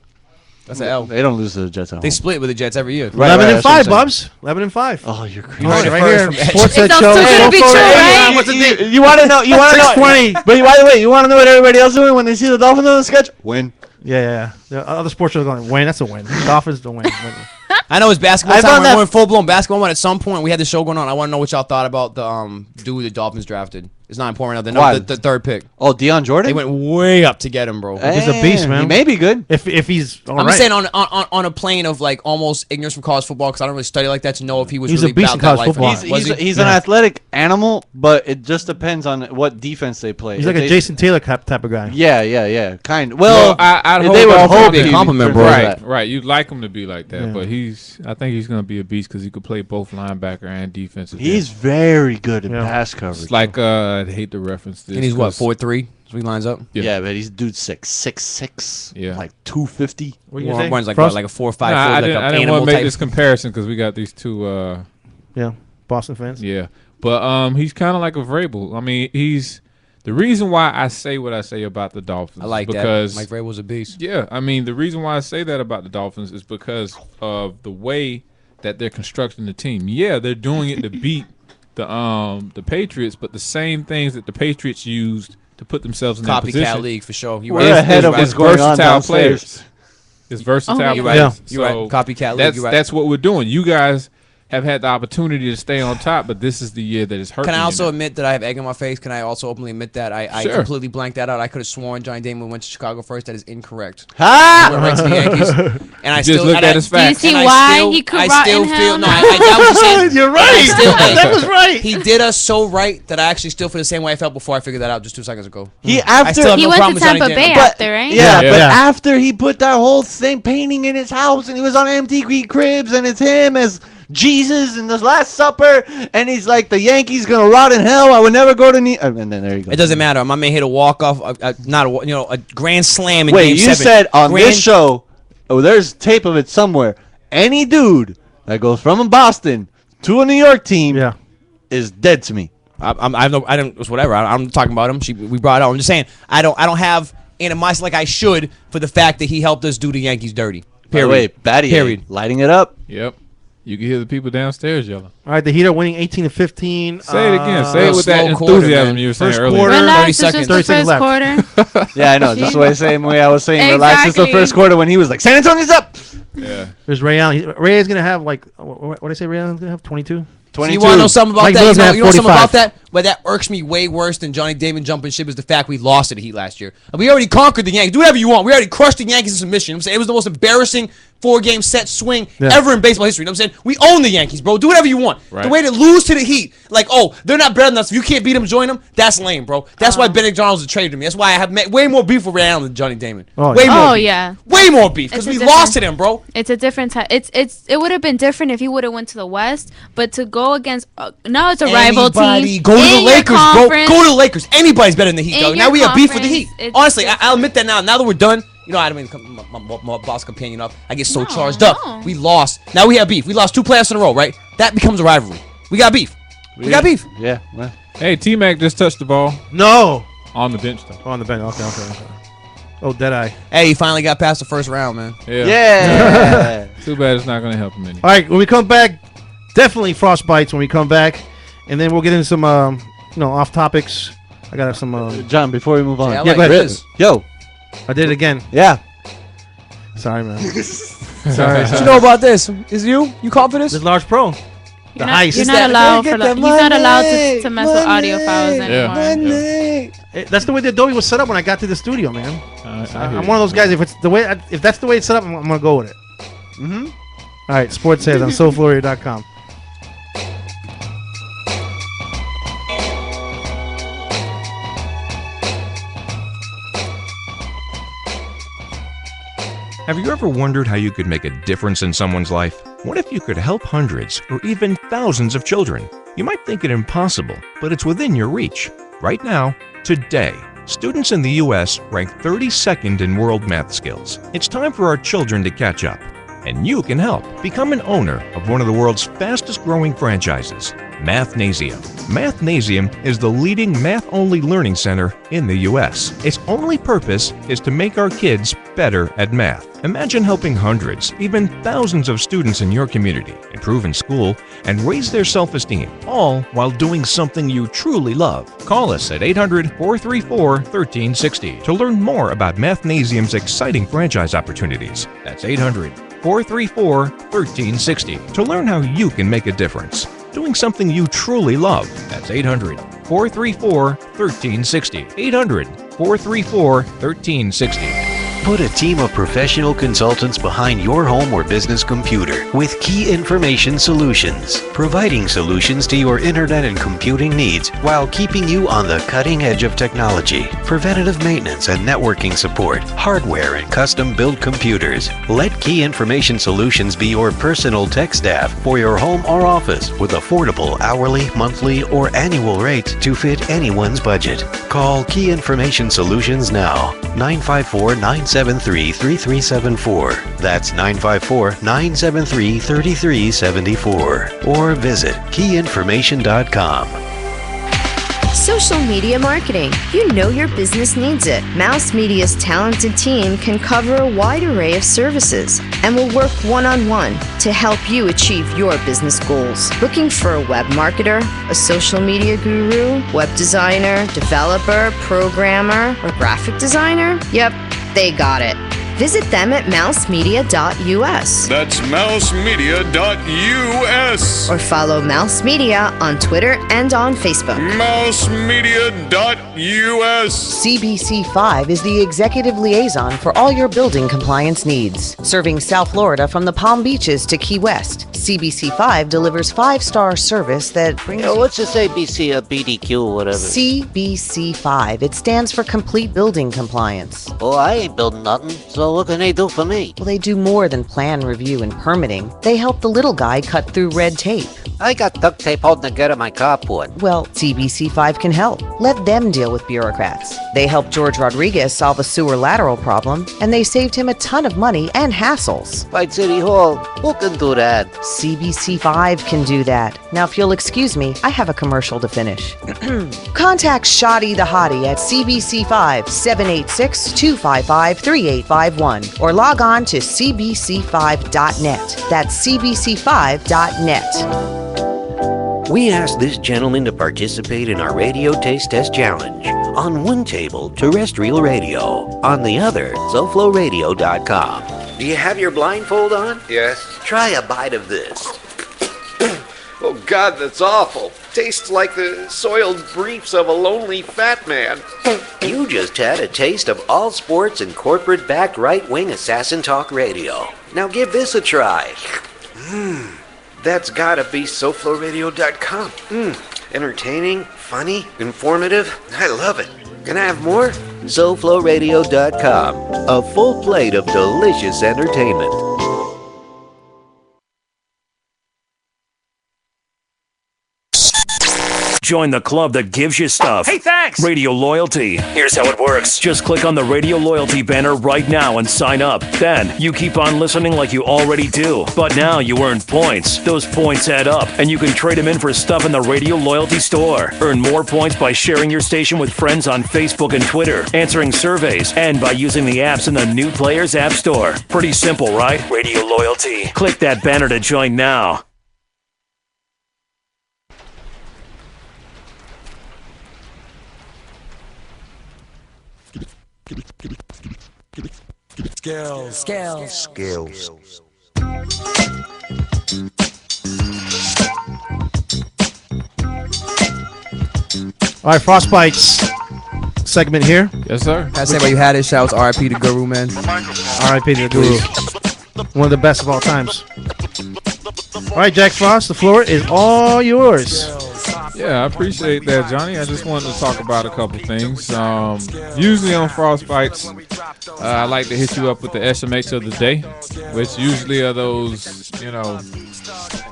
That's an L. They don't lose to the Jets at home. They split with the Jets every year. Right, 11 right, and that's what I'm 5, saying. Bubs. 11 and 5. Oh, you're crazy. You heard it right First here. from- Sports that It's show. also gonna be true, right? What's the date? You want to know? You want to know? 6:20. But by the way, you want to know what everybody else is doing when they see the Dolphins on the sketch? Win. Yeah. The other sports shows are going, win. That's a win. Dolphins don't win. I know it's basketball I time. found We're that- going full blown basketball, but at some point we had the show going on. I want to know what y'all thought about the dude the Dolphins drafted. It's not important right now. Why? The third pick. Oh, Deion Jordan? They went way up to get him, bro. He's a beast, man. He may be good. If he's all I'm right. just saying on a plane of like almost ignorance from college football because I don't really study like that to know if he was He's a really beast about in that college life. football. He's an athletic animal, but it just depends on what defense they play. He's If like a they- Jason Taylor type of guy. Yeah. Kind. Well, I'd if hold they would off on hope being he a compliment, turns bro. into Right, that. right. You'd like him to be like that, Yeah. but I think he's gonna be a beast because he could play both linebacker and defensive. He's very good in Yeah. pass coverage. It's like I'd hate to reference this. And he's what 'cause- 4'3", so he lines up. yeah, but he's dude 6'6", Yeah. like 250. What you Warren say? Warren's like Frost? what, like a 4 or Nah, 5 I foot, like didn't, an I didn't animal want to make type. this comparison because we got these two. Yeah, Boston fans. Yeah, but he's kind of like a Vrabel. I mean, he's the reason why I say what I say about the Dolphins. I like because that. Mike Vrabel's a beast. Yeah, I mean the reason why I say that about the Dolphins is because of the way that they're constructing the team. Yeah, they're doing it to beat the Patriots, but the same things that the Patriots used to put themselves in that position. Copycat league for sure. You We're right. ahead of what's going on versatile downstairs. players. It's versatile Oh, You yeah. right. players. You right. So Copycat league. That's You right. that's what we're doing. You guys have had the opportunity to stay on top, but this is the year that is hurting. Can I also you now. admit that I have egg on my face? Can I also openly admit that I Sure. completely blanked that out? I could have sworn Johnny Damon went to Chicago first. That is incorrect. Ha! He went right to the Yankees. And I Just still look and at I- his Do you facts. see and I why still- he could I rot still in feel hell no. now? I got what you're saying. You're right. I still- That was right. He did us so right that I actually still feel the same way I felt before I figured that out just 2 seconds ago. He I after still have He no went problem to with Johnny Tampa Damon. Bay But- after, right? Yeah, Yeah. but Yeah. after he put that whole thing painting in his house, and he was on MTV Cribs, and it's him as Jesus in the Last Supper, and he's like, the Yankees gonna rot in hell. I would never go to and then there you go. It doesn't matter. My man hit a walk off, not a grand slam in Wait, Game you 7. said on Grand- this show, oh, there's tape of it somewhere. Any dude that goes from Boston to a New York team Yeah. is dead to me. I have no. I don't. It's whatever. I'm talking about him. We brought it up. I'm just saying. I don't have animosity like I should for the fact that he helped us do the Yankees dirty. By the Period. way, Batty Period. lighting it up. Yep. You can hear the people downstairs yelling. All right, the Heat are winning 18-15. Say it again. Say it with slow that quarter, enthusiasm man. you were saying First earlier. quarter. 30 Relax, it's seconds. just the 30 seconds first quarter. Yeah, I know. Just the same way I was saying relax. It's the Exactly. first quarter when he was like, San Antonio's up. Yeah. There's Ray Allen. Ray is gonna have like what did I say? Ray Allen's gonna have 22. So you want to know something about Mike that? Mills You know, had you know something 45. about that? But that irks me way worse than Johnny Damon jumping ship is the fact we lost to the Heat last year. And we already conquered the Yankees. Do whatever you want. We already crushed the Yankees in submission. I'm saying it was the most embarrassing 4-game set swing Yeah. ever in baseball history. You know what I'm saying? We own the Yankees, bro. Do whatever you want. Right. The way to lose to the Heat, like, oh, they're not better than us. If you can't beat them, join them. That's lame, bro. That's why Benedict Johns was traded to me. That's why I have way more beef with Ray Allen than Johnny Damon. Oh, way yeah. more Oh, beef. yeah. Way more beef because It's we a lost to different- them, bro. It's a different type. It would have been different if he would have went to the West, but to go against now it's a rival Anybody. team. Go to in the your Lakers, bro. conference. Go to the Lakers. Anybody's better than the Heat, In dog. your Now we have beef with the conference, Heat. it's Honestly, different. I'll admit that now. Now that we're done, you know, I don't mean to come my boss companion up. I get so No, charged up. no. We lost. Now we have beef. We lost 2 playoffs in a row, right? That becomes a rivalry. We got beef. We got beef. Yeah. Well, Hey, T-Mac just touched the ball No. on the bench, though. Oh, on the bench. Okay. Oh, Deadeye. Hey, he finally got past the first round, man. Yeah. yeah. Too bad it's not going to help him any. All right, when we come back, definitely Frostbites when we come back, and then we'll get into some off topics. I got some. John, before we move on. Yeah, I Yeah, like go ahead. this. Yo. I did it again. Yeah. Sorry, man. sorry. What you know about this? Is you caught for this? This large pro. The heist. You're not allowed for he's not allowed to mess with audio files anymore. That's the way the Adobe was set up when I got to the studio, man. I'm one of those guys. If that's the way it's set up, I'm gonna go with it. Mm-hmm. All right, Sports Says on SoFloria.com. Have you ever wondered how you could make a difference in someone's life? What if you could help hundreds or even thousands of children? You might think it impossible, but it's within your reach. Right now, today, students in the U.S. rank 32nd in world math skills. It's time for our children to catch up. And you can help. Become an owner of one of the world's fastest growing franchises, Mathnasium. Mathnasium is the leading math-only learning center in the U.S. Its only purpose is to make our kids better at math. Imagine helping hundreds, even thousands of students in your community improve in school and raise their self-esteem, all while doing something you truly love. Call us at 800-434-1360 to learn more about Mathnasium's exciting franchise opportunities. That's 800-434-1360 to learn how you can make a difference doing something you truly love. That's 800-434-1360. 800-434-1360. Put a team of professional consultants behind your home or business computer with Key Information Solutions, providing solutions to your internet and computing needs while keeping you on the cutting edge of technology. Preventative maintenance and networking support, hardware and custom-built computers. Let Key Information Solutions be your personal tech staff for your home or office with affordable hourly, monthly, or annual rates to fit anyone's budget. Call Key Information Solutions now, 954-973-3374. That's 954-973-3374. Or visit keyinformation.com. Social media marketing. You know your business needs it. Mouse Media's talented team can cover a wide array of services and will work one-on-one to help you achieve your business goals. Looking for a web marketer, a social media guru, web designer, developer, programmer, or graphic designer? Yep, they got it. Visit them at mousemedia.us. That's mousemedia.us. Or follow Mouse Media on Twitter and on Facebook. Mousemedia.us. CBC5 is the executive liaison for all your building compliance needs. Serving South Florida from the Palm Beaches to Key West, CBC5 delivers 5-star service that brings What's this ABC, BDQ, or whatever? CBC5. It stands for Complete Building Compliance. Oh, I ain't building nothing, so what can they do for me? Well, they do more than plan review and permitting. They help the little guy cut through red tape. I got duct tape holding together my carport. Well, CBC5 can help. Let them deal with bureaucrats. They helped George Rodriguez solve a sewer lateral problem, and they saved him a ton of money and hassles. By City Hall, who can do that? CBC5 can do that. Now, if you'll excuse me, I have a commercial to finish. Contact Shoddy the Hottie at CBC5 786-255-3851 or log on to cbc5.net. That's cbc5.net. We asked this gentleman to participate in our radio taste test challenge. On one table, terrestrial radio. On the other, SoFloRadio.com. Do you have your blindfold on? Yes. Try a bite of this. Oh, God, that's awful. Tastes like the soiled briefs of a lonely fat man. You just had a taste of all sports and corporate-backed right-wing assassin talk radio. Now give this a try. That's gotta be SoFloRadio.com. Entertaining, funny, informative. I love it. Can I have more? SoFloRadio.com. A full plate of delicious entertainment. Join the club that gives you stuff. Hey, thanks! Radio Loyalty. Here's how it works. Just click on the Radio Loyalty banner right now and sign up. Then, you keep on listening like you already do. But now you earn points. Those points add up, and you can trade them in for stuff in the Radio Loyalty store. Earn more points by sharing your station with friends on Facebook and Twitter, answering surveys, and by using the apps in the New Players App Store. Pretty simple, right? Radio Loyalty. Click that banner to join now. Skills. All right, Frostbites segment here. Yes, sir. Can I say while you had it? Shouts RIP to Guru, man. R.I.P. to the Guru. One of the best of all times. All right, Jack Frost, the floor is all yours. Yeah, I appreciate that, Johnny. I just wanted to talk about a couple things. Usually on Frostbites, I like to hit you up with the SMH of the day, which usually are those,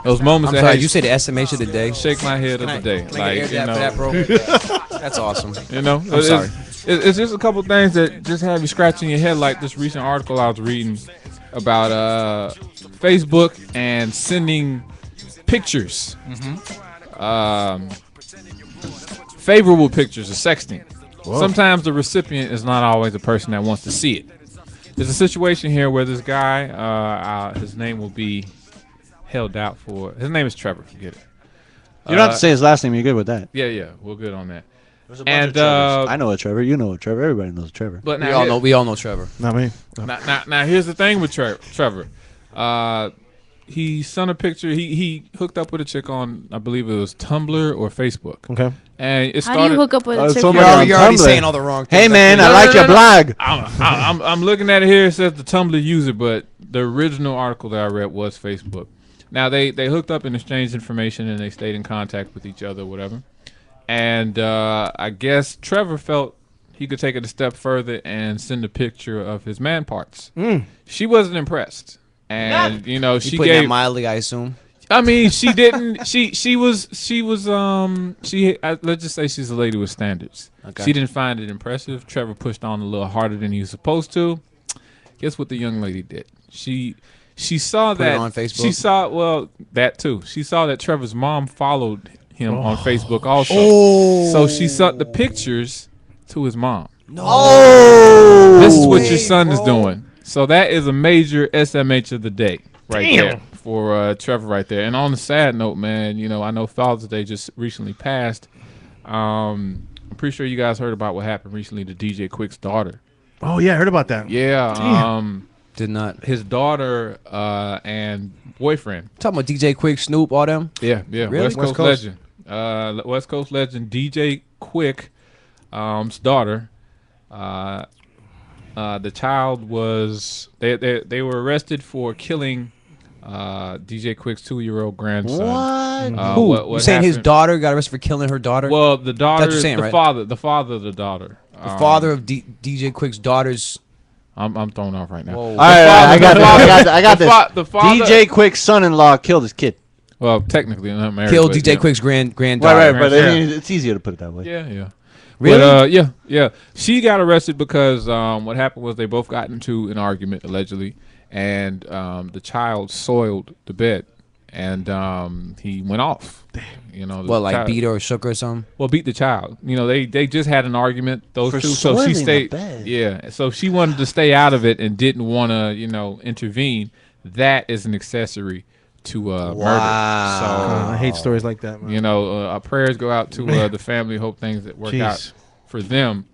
those moments I'm that sorry, have you say the SMH of the day? Shake my head of the day. Can I get air for that, bro? That's awesome. I'm sorry. It's just a couple things that just have you scratching your head, like this recent article I was reading about Facebook and sending pictures. Favorable pictures of sexting. Whoa. Sometimes the recipient is not always the person that wants to see it. There's a situation here where this guy, his name will be held out for. His name is Trevor. Forget it. You don't have to say his last name. You're good with that. Yeah, we're good on that. There's a bunch of Trevors. I know a Trevor. You know a Trevor. Everybody knows a Trevor. But we all know Trevor. Not me. Now here's the thing with Trevor. He sent a picture. He hooked up with a chick on, I believe it was Tumblr or Facebook. Okay. And it started. How do you hook up with a chick? You're already saying all the wrong things. Hey man, I like your blog. I'm looking at it here. It says the Tumblr user, but the original article that I read was Facebook. Now they hooked up and exchanged information, and they stayed in contact with each other, whatever. And I guess Trevor felt he could take it a step further and send a picture of his man parts. She wasn't impressed, and she putting gave that mildly, I assume. I mean, she didn't. She was. Let's just say she's a lady with standards. Okay. She didn't find it impressive. Trevor pushed on a little harder than he was supposed to. Guess what the young lady did? She saw Put it that on Facebook? She saw that too. She saw that Trevor's mom followed him on Facebook also. So she sent the pictures to his mom. No. This is what your son is doing. So that is a major SMH of the day right there for Trevor right there. And on a sad note, man, I know Father's Day just recently passed. I'm pretty sure you guys heard about what happened recently to DJ Quick's daughter. Oh yeah, I heard about that. Yeah. Did not. His daughter and boyfriend. Talking about DJ Quick, Snoop, all them? Yeah. Really? West Coast legend. West Coast legend DJ Quick's daughter. The child was they were arrested for killing DJ Quick's 2-year-old grandson. What you saying his daughter got arrested for killing her daughter? Well, the daughter, That's what you're saying, the right? father of the daughter. The father of DJ Quick's daughter's. I'm thrown off right now. Whoa. All right, I got this. The father, DJ Quick's son-in-law killed his kid. Well, technically, not married. Killed but, DJ Quick's granddaughter. Right, but I mean, it's easier to put it that way. Yeah. Really? But, yeah. She got arrested because what happened was they both got into an argument, allegedly, and the child soiled the bed, and he went off. Beat her or shook her or something? Well, beat the child. They just had an argument, those For two. So she soiling stayed. the bed. Yeah. So she wanted to stay out of it and didn't want to, intervene. That is an accessory to murder. So I hate stories like that, man. our prayers go out to the family. Hope things that work out for them.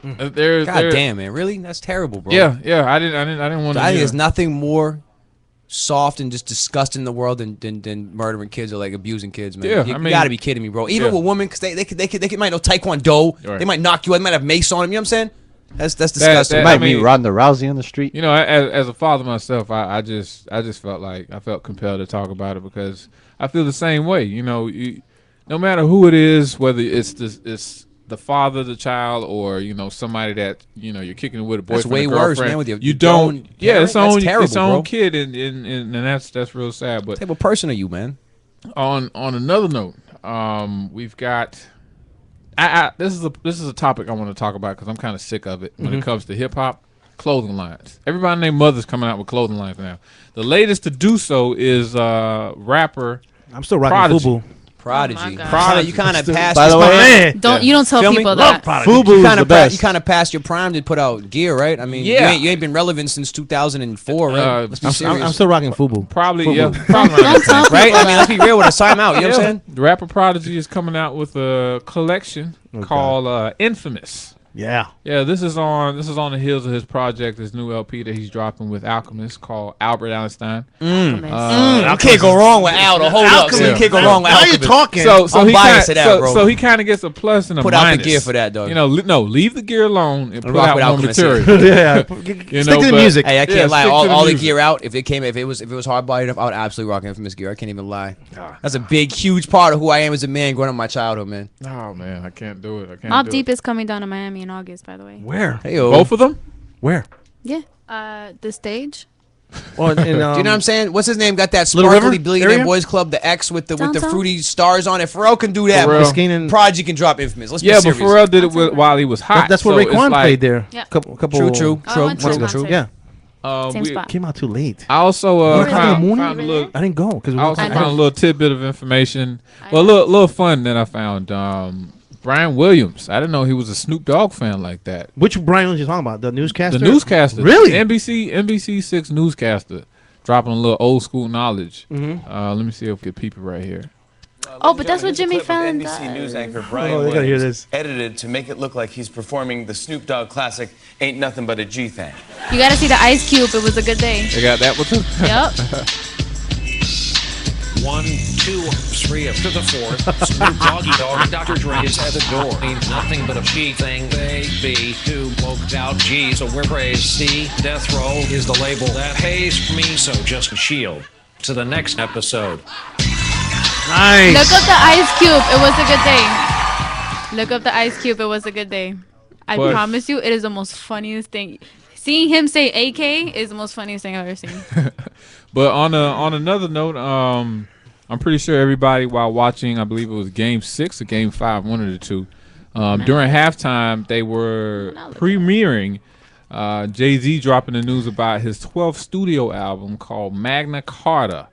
There's God damn, man! Really? That's terrible, bro. Yeah. I didn't want to. I think there's nothing more soft and just disgusting in the world than murdering kids or like abusing kids, man. Yeah, you gotta be kidding me, bro. Even with women, because they might know Taekwondo, they might knock you out, they might have mace on them. You know what I'm saying? That's disgusting. Might meet Ronda Rousey on the street. As a father myself, I just felt like I felt compelled to talk about it because I feel the same way. No matter who it is, whether it's the father of the child or somebody that you're kicking it with a boyfriend, that's way or girlfriend, worse, man. With you don't, it's terrible, own bro. kid, and that's real sad. But what type of person are you, man? On another note, we've got. This is a topic I want to talk about because I'm kind of sick of it when it comes to hip hop clothing lines. Everybody named Mother's coming out with clothing lines now. The latest to do so is rapper. I'm still rocking Prodigy. FUBU. Prodigy. God. You kind of passed. By the way, You don't tell people that. FUBU is the best. You kind of passed your prime to put out gear, right? I mean, Yeah. you ain't been relevant since 2004, right? Let's be serious. I'm still rocking FUBU. Probably, FUBU. yeah. Probably Don't tell people right? I mean, that. let's be real with us. Time out. You know what I'm saying? The rapper Prodigy is coming out with a collection called Infamous. Yeah. Yeah, this is on the heels of his project, this new LP that he's dropping with Alchemist called Albert Einstein. You can't go wrong with Aldo. Hold up, so you can't go wrong with Now Alchemist. you're talking. So I'm he biased kinda, to that, bro. So he kind of gets a plus and a Put minus. out the gear for that, dog. You know, no, leave the gear alone and put rock out with more Alchemist, material. Yeah. You Stick know, to the but- music. Hey, I can't Yeah, lie. stick to All the music. gear out. If it was hard bodied up, I would absolutely rock Infamous gear. I can't even lie. That's a big, huge part of who I am as a man growing up in my childhood, man. Oh man, I can't do it. I can't. Mobb do Deep it. is coming down to Miami in August, by the way. Where? Hey, Both of them? Where? Yeah. The stage. Oh, in, Do you know what I'm saying? What's his name? Got that Little River sparkly billionaire area? boys club, the X with the Downtown? fruity stars on it. Pharrell can do that. Pharrell. Biscayne and- Prodigy can drop Infamous. Let's Yeah, be but serious. Pharrell did it while he was hot. That's where so it's Raekwon like- played there. Yeah. Couple True, Oh, I went to the months ago. concert. Yeah. Same spot. Came out too late. I also Really? found In the a morning? little. I didn't go because I also I know. found a little tidbit of information. Well, a little fun that I found. Brian Williams. I didn't know he was a Snoop Dogg fan like that. Which Brian was you talking about? The newscaster. The newscaster, Really? NBC6 newscaster, dropping a little old school knowledge. Mhm. Let me see if we can peep it right here. Oh, but that's what Jimmy Fallon NBC does. News anchor Brian Oh, they gotta hear Williams this. edited to make it look like he's performing the Snoop Dogg classic "Ain't Nothing But a G Thing." You gotta see the Ice Cube. It was a good day. They got that one too. Yep. 1, 2, 3 up to the 4th. Snoop Doggy Dogg and Dr. Dre is at the door. Means nothing but a G thing. They be too woked out G. So we're praised. C. Death Row is the label that pays me. So just shield to the next episode. Nice. Look up the Ice Cube. It was a good day. Look up the Ice Cube. It was a good day. I But- promise you, it is the most funniest thing. Seeing him say AK is the most funniest thing I've ever seen. But on another note, I'm pretty sure everybody while watching, I believe it was Game 6 or Game 5, one of the two. During halftime, they were premiering Jay-Z dropping the news about his 12th studio album called Magna Carta,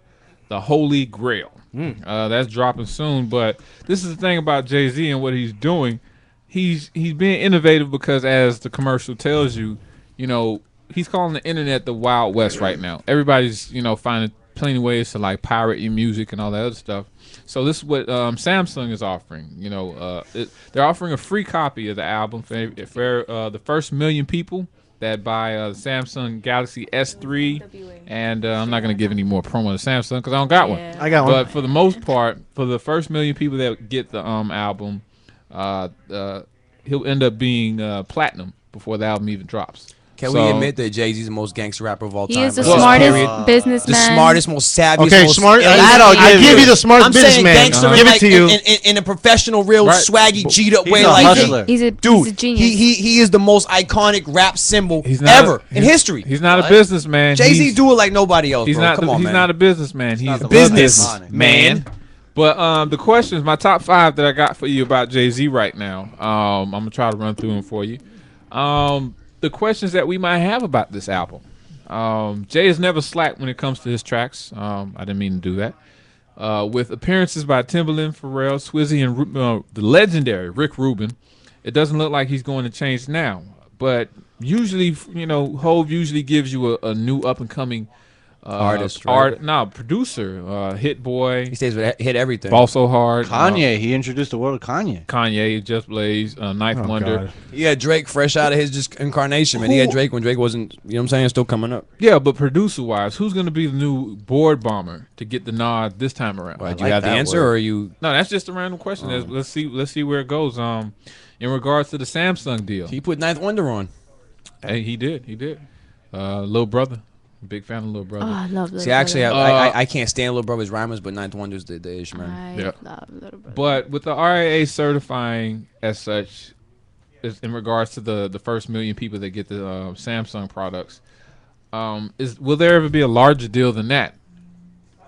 The Holy Grail. That's dropping soon. But this is the thing about Jay-Z and what he's doing. He's being innovative because, as the commercial tells you, you know, he's calling the internet the Wild West right now. Everybody's, you know, finding plenty of ways to like pirate your music and all that other stuff. So this is what Samsung is offering. You know, they're offering a free copy of the album for the first 1 million people that buy the Samsung Galaxy S3. And I'm not going to give any more promo to Samsung because I don't got one. I got one. But for the most part, for the first 1 million people that get the album, he'll end up being platinum before the album even drops. Can we admit that Jay-Z's the most gangster rapper of all time? He is the bro? smartest Period. businnesman. The smartest, most savvy. Okay, most smart. elite. That I'll give you the smartest I'm saying businessman. gangster in Give it like, to you. in a professional, real Right. swaggy, G'd up He's way. a Like hustler. He's a dude, genius. he is the most iconic rap symbol He's not ever in he's- history. He's not a businessman. Jay-Z He's- do it like nobody else, He's bro. not. Come on, he's man. not a businessman. He's a a business man. But the questions, my top 5 that I got for you about Jay-Z right now. I'm gonna try to run through them for you. The questions that we might have about this album. Jay has never slacked when it comes to his tracks. I didn't mean to do that. With appearances by Timbaland, Pharrell, Swizzy, and the legendary Rick Rubin, it doesn't look like he's going to change now. But usually, you know, Hov usually gives you a new up and coming Artist, right? producer, Hit Boy. He stays with hit everything. Ball So Hard. Kanye, he introduced the world of Kanye. Kanye, Just Blaze, Ninth Wonder. God. He had Drake fresh out of his just incarnation, man. He had Drake when Drake wasn't, you know what I'm saying, still coming up. Yeah, but producer-wise, who's going to be the new board bomber to get the nod this time around? Right, do you have the answer, or are you? No, that's just a random question. Let's see where it goes. In regards to the Samsung deal, He put Ninth Wonder on. hey, he did. Lil Brother, big fan of Lil Brother. Oh, I love Little See, actually, Brother. I can't stand Lil Brother's rhymers, but Ninth Wonder's the ish, man. I Yeah. love Little Brother. But with the RIA certifying as such, in regards to the first 1 million people that get the Samsung products, will there ever be a larger deal than that?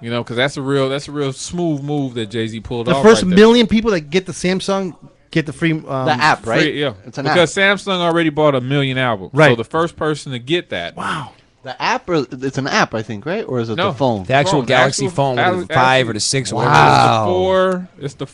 You know, because that's a real smooth move that Jay-Z pulled The off. first right there. million people that get the Samsung get the free The app, right? Free, yeah, It's an because app. Samsung already bought 1 million albums. So Right. the first person to get that. Wow. The app, or it's an app, I think, right? Or is it No. the phone? The actual Phone, Galaxy actual- phone, whether the 5 or the 6 or whatever. Wow. It's the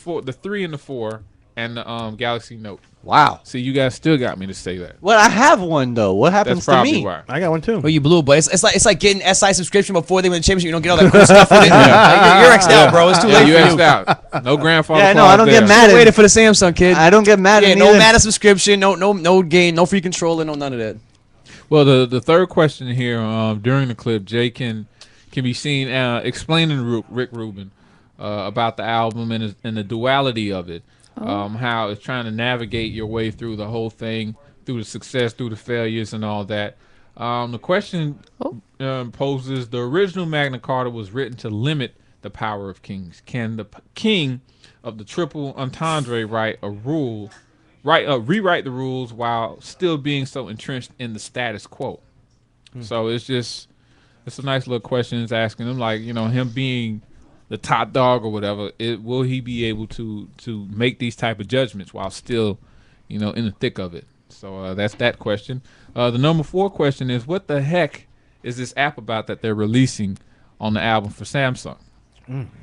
3 and the 4, and the Galaxy Note. Wow. See, you guys still got me to say that. Well, I have one though. What happens That's to probably me? why. I got one too. Well, you blew, but it's like getting SI subscription before they win the championship. You don't get all that cool stuff with it. Like, you're X'd out, bro. It's too late You for X'd you. out. No grandfather. Yeah, no, I don't get mad Still at waiting for the Samsung, kid. I don't get mad Yeah, at no either. Madden subscription, no game, no free controller, no none of that. Well, the third question here during the clip, Jay can be seen explaining to Rick Rubin about the album and the duality of it, how it's trying to navigate your way through the whole thing, through the success, through the failures, and all that. The question poses: the original Magna Carta was written to limit the power of kings. Can the king of the Triple Entendre rewrite the rules while still being so entrenched in the status quo? So it's a nice little question. It's asking him, like, him being the top dog or whatever, will he be able to make these type of judgments while still, in the thick of it? So that's that question. The number 4 question is, what the heck is this app about that they're releasing on the album for Samsung?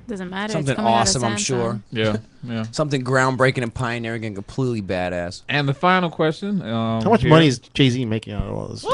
Doesn't matter. Something it's coming awesome, out of I'm Samsung. sure. Yeah. Something groundbreaking and pioneering and completely badass. And the final question. How much money is Jay-Z making out of all this?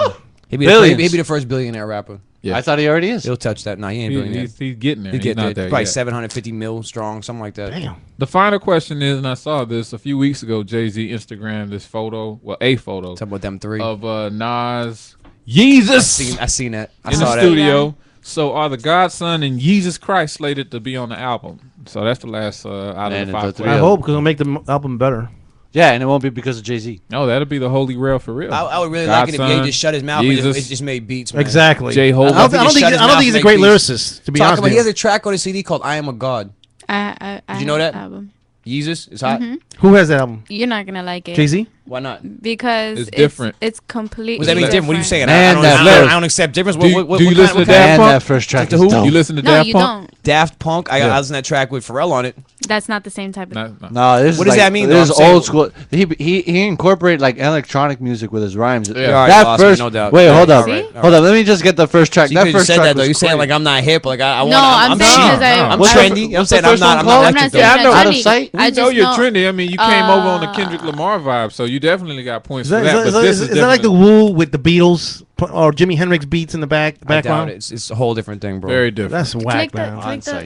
He'd be the first billionaire rapper. Yeah. I thought he already is. He'll touch that. No, he ain't billionaire. He's getting there. He's getting not there. there Probably yet. 750 mil strong, something like that. Damn. The final question is, and I saw this a few weeks ago, Jay-Z Instagrammed this photo, a photo. Talking about them three. Of Nas, Yeezus. I seen that. I in saw the that. studio. So are the Godson and Yeezus Christ slated to be on the album? So that's the last out of the 5 I players. hope, because it'll make the album better. Yeah, and it won't be because of Jay-Z. No, that'll be the holy grail for real. I would really like it if Ye just shut his mouth and it just made beats, man. Exactly. J-Ho. I don't think he's a great lyricist, to be honest with He you. has a track on his CD called I Am a God. I Did you know that? Album. Yeezus is hot. Who has that album? You're not gonna like it. Jay-Z? Why not? Because It's different. It's completely. What does that mean different? What are you saying? Man, I don't accept difference. Do you listen to Daft Punk? That first track To is who? dope. You listen to No, Daft you Punk? don't. Daft Punk. I Yeah. listened to that track with Pharrell on it. That's not the same type of. No, this What is does like, that mean, This though? is I'm saying- old school. He incorporated like electronic music with his rhymes. already That lost me, first. no doubt. Wait, Yeah, hold up. alright, Hold up. Let me just get the first track. So you That could've first said track that though. was You're saying crazy. like I'm not hip. Like I No, want. I'm saying because I'm What's the trendy. fir- I'm what's saying the I'm first not. one I'm called? not I'm not electric saying though. it's not Out of trendy. sight? I We know just you're know. trendy. I mean, you came over on the Kendrick Lamar vibe, so you definitely got points Is for that, that. is But that, this is is that like the definitely Woo with the Beatles or Jimi Hendrix beats in the I doubt background? it. It's a whole different thing, bro. very different. That's whack, man.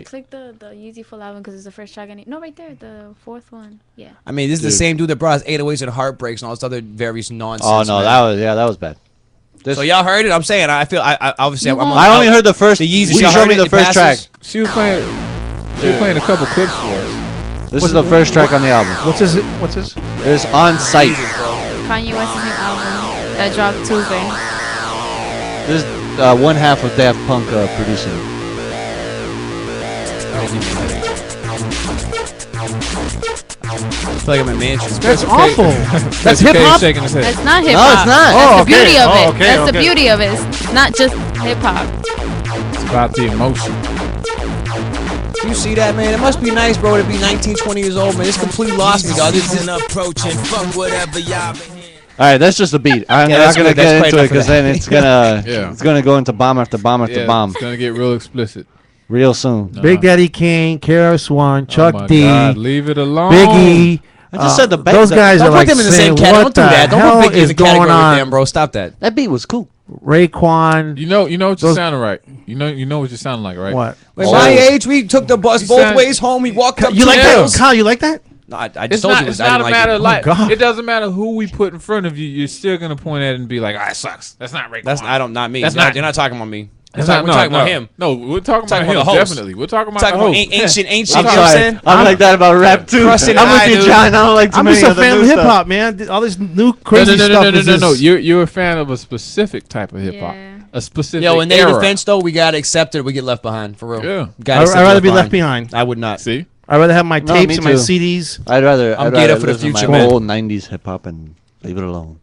Click the Yeezy full album because it's the first track I need. No, right there, the 4th one. Yeah. I mean, this is the Dude. same dude that brought us 808s and Heartbreaks and all this other various nonsense. Oh no, man. that was bad. So y'all heard it? I'm saying I feel I obviously I'm I only heard the first. the Yeezy. You Y'all showed heard me it? the It first track. passes? She was playing a couple clips for us. This is the first track on the album. What's this? What's this? It's On Sight. Kanye West's new album that dropped Tuesday. This is one half of Daft Punk producing. I feel like I'm in Manchester. That's awful. That's Okay, hip hop. shaking his head. That's not hip No, hop. it's not. That's Oh, the beauty okay. of it. Oh, okay, That's the okay. beauty of it. It's not just hip hop. It's about the emotion. You see that, man? It must be nice, bro, to be 19, 20 years old, man. It's completely lost me, dog. This is approaching. Fuck whatever y'all. All right, that's just a beat. I'm Yeah, not that's gonna good. That's get quite into it enough of because that. then it's gonna Yeah. it's gonna go into bomb after bomb after Yeah, bomb it's gonna get real explicit. real soon. Big Daddy Kane, KRS One, Chuck oh my D, God, leave it alone. Biggie. I just said the best. Those guys Don't are put like them in the saying, same category. what Don't do the that. Don't hell put Biggie in is the going category with on? them, bro. Stop that. That beat was cool. Raekwon. You know what you're Those- sounding right. You know what you sound like, right? What? Wait, Oh. my age, we took the bus You both sound- ways home. We walked up You to like the that? hills. Kyle, you like that? No, I just It's told not, you it's I not didn't a like matter it. of like. God. It doesn't matter who we put in front of you. You're still gonna point at it and be like, "Ah, it sucks." That's not Raekwon. That's not me. That's You're not talking about me. We're That's talking, not- we're talking no, about no. him. No, we're talking Talking about him. about the host. Definitely, we're talking about Talking the about host. ancient, I'm you know what I'm sorry. saying? I'm like that about rap too. Crossing I'm with eye, you, dude. John. I don't like too I'm many just a of the fan new of hip stuff. hop, man. All this new crazy no, stuff. No. is You're a fan of a specific type of hip hop, Yeah. a specific Yo, in their era. defense, though, we gotta accept it. We get left behind for real. Yeah. Gotta I'd accept rather be left behind. I would not. See, I'd rather have my No, tapes me and my too. CDs. I'd rather I'm I'd geared rather up for the listen to future, my man. old '90s hip hop and leave it alone.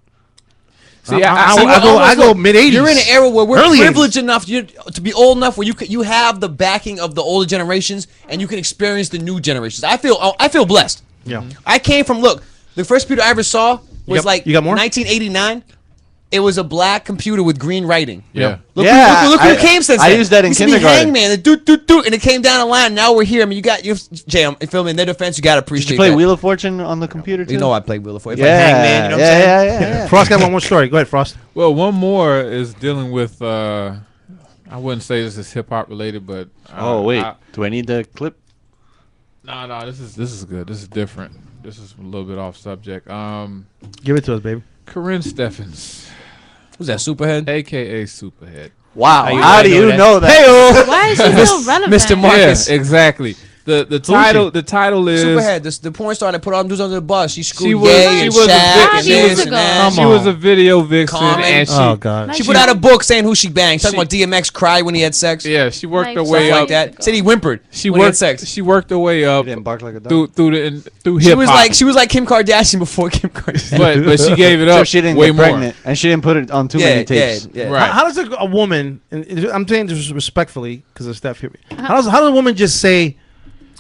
see, I go mid 80s. You're in an era where we're Early privileged enough to be old enough where you have the backing of the older generations and you can experience the new generations. I feel blessed. Yeah. I came from the first computer I ever saw was you got more? 1989. It was a black computer with green writing. Yeah. Look, Yeah, look who came since I then. used that in Used to be kindergarten. Hangman, and do, and it came down the line. Now we're here. I mean, you Jay, you feel me? In their defense, you got to appreciate Did you play that. Wheel of Fortune on the computer too? You know I played Wheel of Fortune. Yeah, Like Hangman, you know what I'm saying? yeah. Frost got one more story. Go ahead, Frost. Well, one more is dealing with. I wouldn't say this is hip hop related, but Oh wait, do I need the clip? No, this is good. This is different. This is a little bit off subject. Give it to us, baby. Corinne Steffens. Who's that, Superhead? AKA Superhead. Wow, how do you know that? Hey-o. Why is she so relevant? Mr. Marcus. Yeah, exactly. The title is Superhead, the porn star that put all them dudes under the bus. She screwed She was- Ye she and was a Shaq vic- and she this was a- and that. Come She was on. a video vixen, Common. and she Oh God. She put out a book saying who she banged. Talking about DMX cried when he had sex. yeah, she worked Like her Stuff way like up. that. Said he whimpered She when he had worked. sex. She worked her way up You didn't bark like a dog. through She hip was hop. like Kim Kardashian before Kim Kardashian. but she gave it up. So she didn't way get more. pregnant, and she didn't put it on too many tapes. Yeah. Right. How does a woman? And I'm saying this respectfully because of Steph here. How does a woman just say?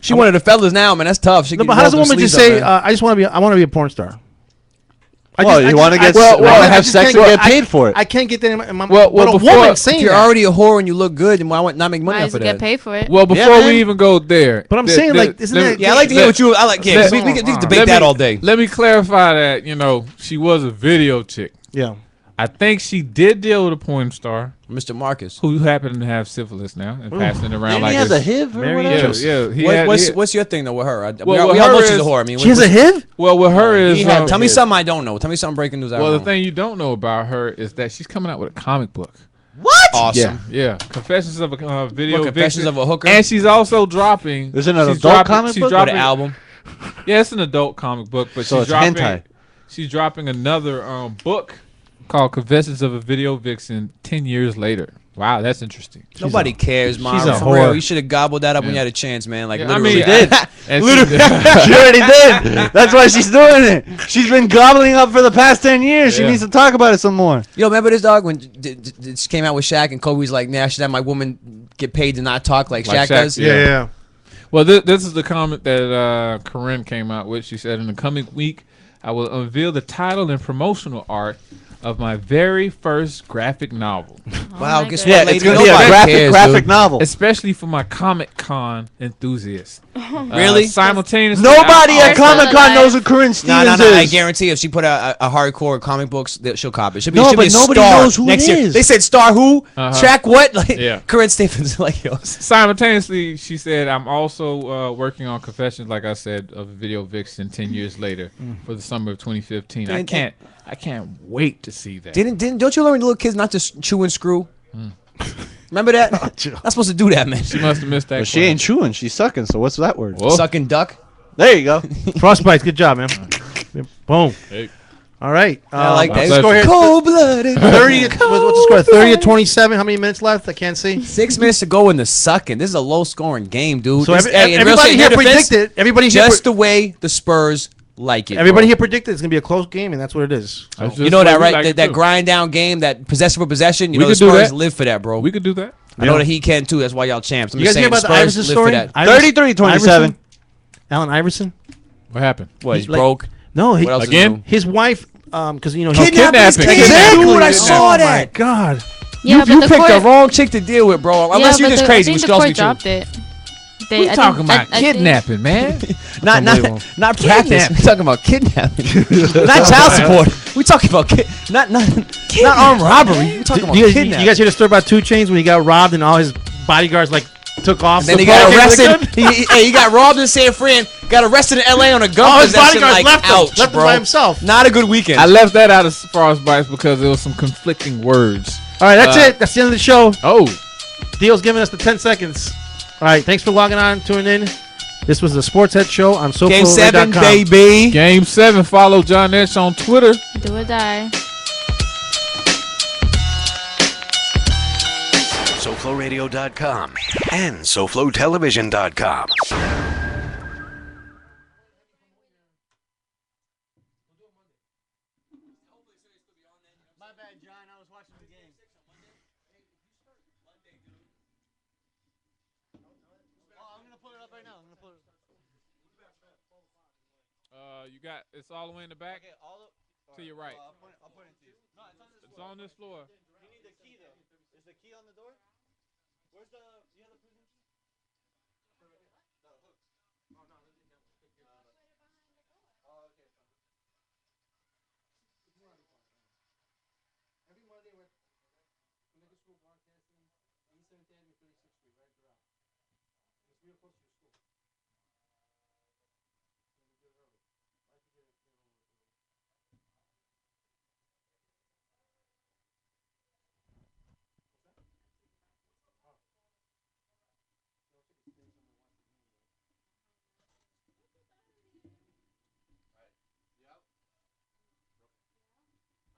She one of the fellas now, man. That's tough. She No, can but how does a roll them woman just sleeves say? up, man. I want to be a porn star. Well, you want to get have sex and get paid for it. I can't get that in my. Well, but a before- woman If saying you're that. already a whore and you look good, then why not make money Might off as of well that? get paid for it. Well, before man. we even go there, But I'm saying, like, isn't that- Yeah, I like to hear what you. I like. Yeah, we can debate that all day. Let me clarify that. She was a video chick. Yeah. I think she did deal with a porn star Mr. Marcus. who happened to have syphilis now and passing it around Didn't like he have this. the HIV or Mary whatever? Yeah. He had- What's your thing though with her? Well, we with all her know she's is- a whore. I mean, She has a HIV. Well, with her is Tell me something I don't know. Tell me something breaking news. I well, don't the know. thing you don't know about her is that she's coming out with a comic book. What? Awesome. Yeah. Confessions of a video. What, Confessions vixen. of a Hooker? And she's also dropping. Is it an she's adult dropping- comic she's book? Or the dropping- album. Yeah, it's an adult comic book, but So she's it's dropping. hentai. She's dropping another book called Confessions of a Video Vixen 10 years later. Wow, that's interesting. Nobody cares, Mom. she's a For real, whore. you should have gobbled that up when Yeah. you had a chance, man. Like Yeah, I literally. mean, she did. And Literally. She already did. That's why she's doing it. She's been gobbling up for the past 10 years. She Yeah. needs to talk about it some more. Yo, remember this dog when she came out with Shaq and Kobe's like, "Nah, I should have my woman get paid to not talk like Like Shaq Shaq, does." yeah. Yeah. Well, this is the comment that Corinne came out with. She said, in the coming week, I will unveil the title and promotional art of my very first graphic novel. Wow, guess Yeah, what, lady? it's going to be a Nobody cares, graphic dude. novel. Especially for my Comic-Con enthusiasts. Really? Simultaneously. Nobody I at Comic Con knows who Corinne Stevens No. I is. guarantee if she put out a hardcore comic books, she'll copy it. She'll be, No, she'll be but a nobody star knows who it next year. is. They said star who? Uh-huh. Shaq what? Like, Yeah. Corinne Stevens. Like, yo. Simultaneously, she said, I'm also working on Confessions, like I said, of a Video Vixen 10 years later for the summer of 2015. I can't wait to see that. Don't you learn little kids not to chew and screw? Remember that? Not supposed to do that, man. She must have missed that. But she ain't chewing. She's sucking. So what's that word? Whoa. Sucking duck. There you go. Frostbites. Good job, man. Boom. Hey. All right. I like that. Let's go here. Cold blooded. 30. What's the score? 30 to 27. How many minutes left? I can't see. 6 minutes to go in the sucking. This is a low scoring game, dude. So This- every- hey, in real everybody shit, in here their defense, predicted. Everybody here just the way the Spurs like it. Everybody bro. here predicted it's gonna be a close game, and that's what it is. So. That's You just know the way that, we right? like it that too. grind down game, that possession for possession. You We know the could do Spurs that. live for that, bro. We could do that. I know that he can too. That's why y'all champs. I'm You just guys hear saying, about the Iverson Spurs live story? for that. 33-27. Allen Iverson. What happened? What? He's Like- broke. No, he, What else Again? Is new? his wife, because you know, Kidnapping his kidnapping. kids. Exactly. Dude, I Oh saw my that. God. Yeah, you but the picked court, the wrong chick to deal with, bro. Unless yeah, you're but just I crazy, think which the could also court be true. dropped it. We talking about kidnapping, man. Not Unbelievable. not practice. We talking about kidnapping. Not child support. We talking about not armed robbery. We talking about You kidnapping. guys hear the story about 2 Chainz when he got robbed and all his bodyguards like took off? And then he got arrested. He got robbed in San Fran. Got arrested in L.A. on a gun All his possession. bodyguards Like, left him. ouch, Left him bro. by himself. Not a good weekend. I left that out of Frostbites because there was some conflicting words. All right, that's it. That's the end of the show. Oh. Dio's giving us the 10 seconds. All right, thanks for logging on, tuning in. This was the Sports Head Show on SoFloRay.com. Game 7, baby. Game 7. Follow John Etch on Twitter. do or die. SoFloRadio.com and SoFloTelevision.com. You got it's all the way in the back. To your right. I'll point it to you. It's on this floor. You need the key though. Is the key on the door? Where's the? You have the prison key? The hooks. Oh no, Oh, okay. Every Monday we're Omega School Broadcasting, East 7th Avenue, 36th Street, right throughout. It's real close to your school. So we do it early. I like to get it home early. What's that? Oh. So I should stay somewhere once a year. Alright. You out?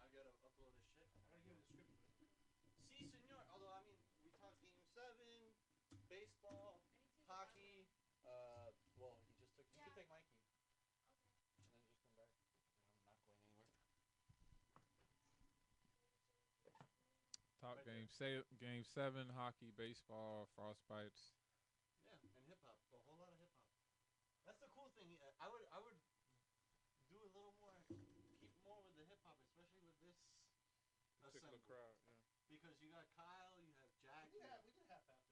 I gotta upload this shit. I gotta give him the script. Si, senor. Although, I mean, we talked Game 7, baseball, hockey. Well, he just took. You can take my key. And then just come back. I'm not going anywhere. Top Right game. Say game 7, hockey, baseball, frostbites. Yeah, and hip hop. A whole lot of hip hop. That's the cool thing. I would do a little more, keep more with the hip hop, especially with this Particular assembly. crowd, yeah. Because you got Kyle, you have Jack. We did half today.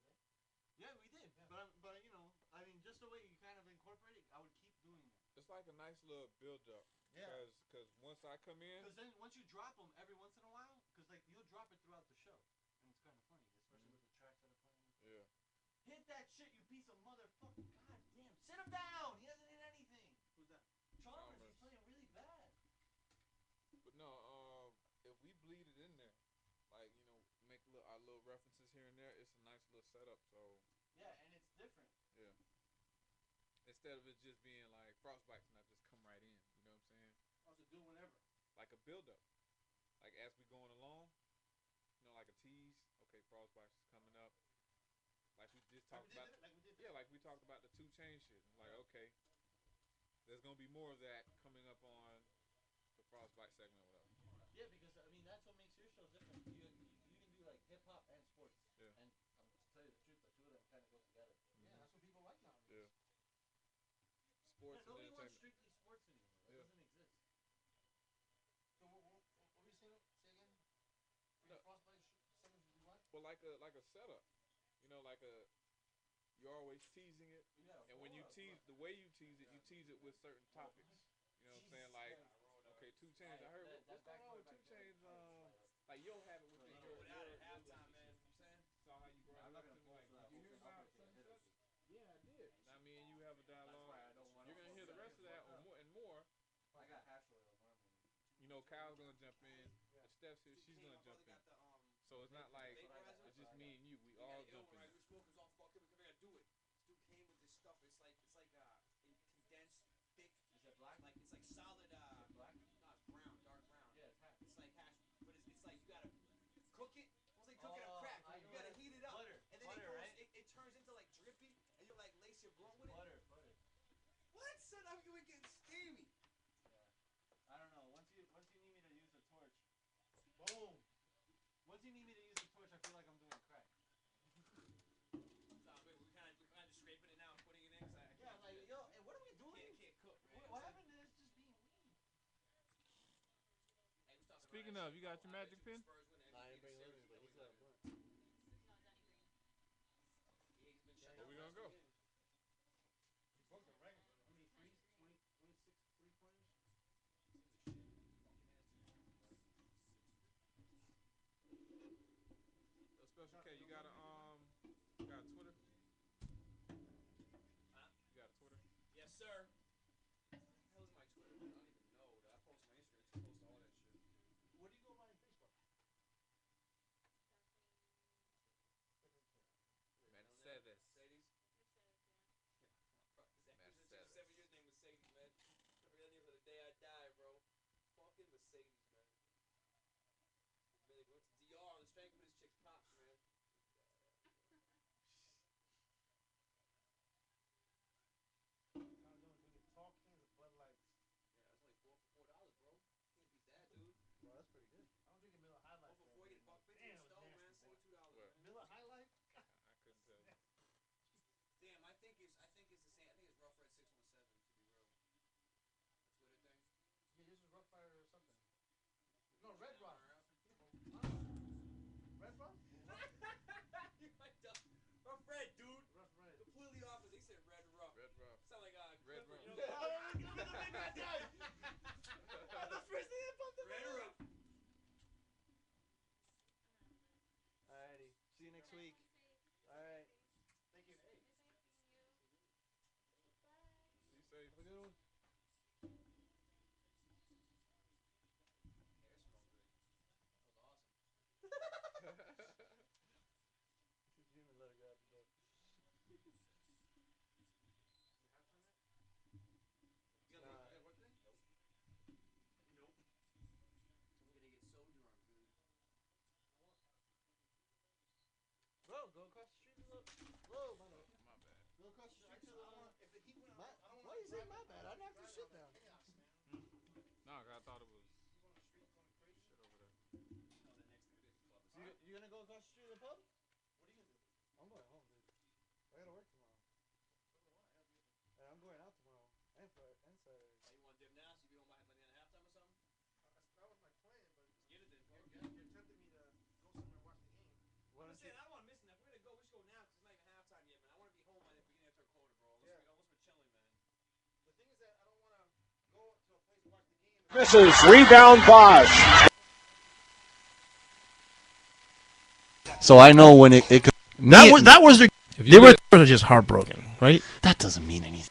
Yeah, we did. Yeah. But you know, I mean, just the way you kind of incorporate it, I would keep doing that. It's like a nice little build up. Yeah. Because once I come in, Because then once you drop them every once in a while, because like you'll drop it throughout the show, and it's kind of funny, especially with the tracks that are playing. yeah. Hit that shit, you piece of motherfucker! God damn, sit him down. He hasn't hit anything. Who's that? Chalmers. He's playing really bad. But no, if we bleed it in there, like, you know, make our little references here and there, it's a nice little setup. So Yeah, and it's different. yeah. Instead of it just being like frostbites and I just come right in, you know what I'm saying? Also do it whenever. Like a build up. Like as we going along, you know, like a tease. Okay, frostbites is coming up. Like we just talked about. Yeah, like we talked about the 2 Chainz shit. Like, okay, there's gonna be more of that coming up on the frostbite segment or whatever. Yeah, because I mean that's what makes your show different. You can do like hip hop and sports. Yeah. And I'm to tell you the truth, the two of them kind of go together. Yeah, that's what people like nowadays. Yeah. Sports Yeah, nobody and wants entertainment. strictly sports anymore. That Yeah. doesn't exist. So what were you saying? Say again? No. Frostbite summers you what? Well, like a setup, you know, you're always teasing it, and when you tease, the way you tease it with certain topics. You know what I'm saying? Like, okay, 2 Chainz. I heard what's going on with 2 Chainz. Like you'll have it within your. Without it halftime, man. You saying? Saw how you brought it up to me. Like, did you hear about such and such? Yeah, I did. I mean, you have a dialogue. You're gonna hear the rest of that or more and more. I got hash oil. You know, Kyle's gonna jump in. If Steph's here, she's gonna jump in. So it's not like it's just me and you. We all jump in. Right, we spoke was all fucked up. We gotta do it. This dude came with this stuff. It's like in condensed, thick. Is that black? Like it's like solid. Black? No, it's brown, dark brown. Yeah, it's hash. It's like hash, but it's like you gotta cook it. It's like cooking a crack. You gotta heat it up, Butter. and then Butter, it goes. right? It turns into like drippy, and you like lace your blunt with it. Butter. What? Son, I'm doing getting steamy. I don't know. Once you need me to use a torch, boom. Once you need me to use a torch, I feel like I'm doing crack. So we're kind of scraping it now and putting it in. Cause I Yeah, like yo, hey, what are we doing? Can't cook, man. What happened to this just being weed? Hey, we talking Speaking about of, you got your magic pen? I didn't bring living, but he's got a blunt. Where we gonna go? You broke the record. How many threes? 26 3-pointers? Special K, you got a Twitter? Huh? You got a Twitter? Yes, sir. What the hell is my Twitter? I don't even know. I post my Instagram. I post all that shit. What do you go by on Facebook? Mercedes. Mercedes? Mercedes. 7 years name Mercedes, man. I forgot name for the day I die, bro. Fucking Mercedes, man. Man, they went to DR on the strength of his chick's pops, man. I'm doing Tall Kings of Bud Lights. Yeah, that's only $4 for $4, bro. Can't beat that, dude. Well, that's pretty good. I don't drink a Miller High Life. Oh, before you get $1.50 Damn, a stone, man, nasty, $72, What? man. Miller High Life? I couldn't tell you. Damn, I think it's the same. I think it's Rough Red 617 to be real. That's what it thing. Yeah, this is Rough Rider or something. No, Red Rock. Bro, go across the street. Whoa, my bad. Go across the street to the. If the heat went up, why you say my bad? I knocked your shit down. No, I thought it was. You gonna go across the street to the pub? What are you gonna do? I'm going home, dude. I gotta work tomorrow. And I'm going out tomorrow and Saturday. You want to dip now? So you don't mind money at halftime or something? That was my plan, but Get it then. you're tempting me to go somewhere and watch the game. I'm saying I don't want to miss it. If we're gonna go, we should go now because it's not even halftime yet, man. I want to be home by the beginning of the third quarter, bro. Unless we're chilling, man. The thing is that I don't want to go to a place to watch the game. Misses. Rebound Bosch. So I know when it could. That was the. They were just heartbroken, right? That doesn't mean anything.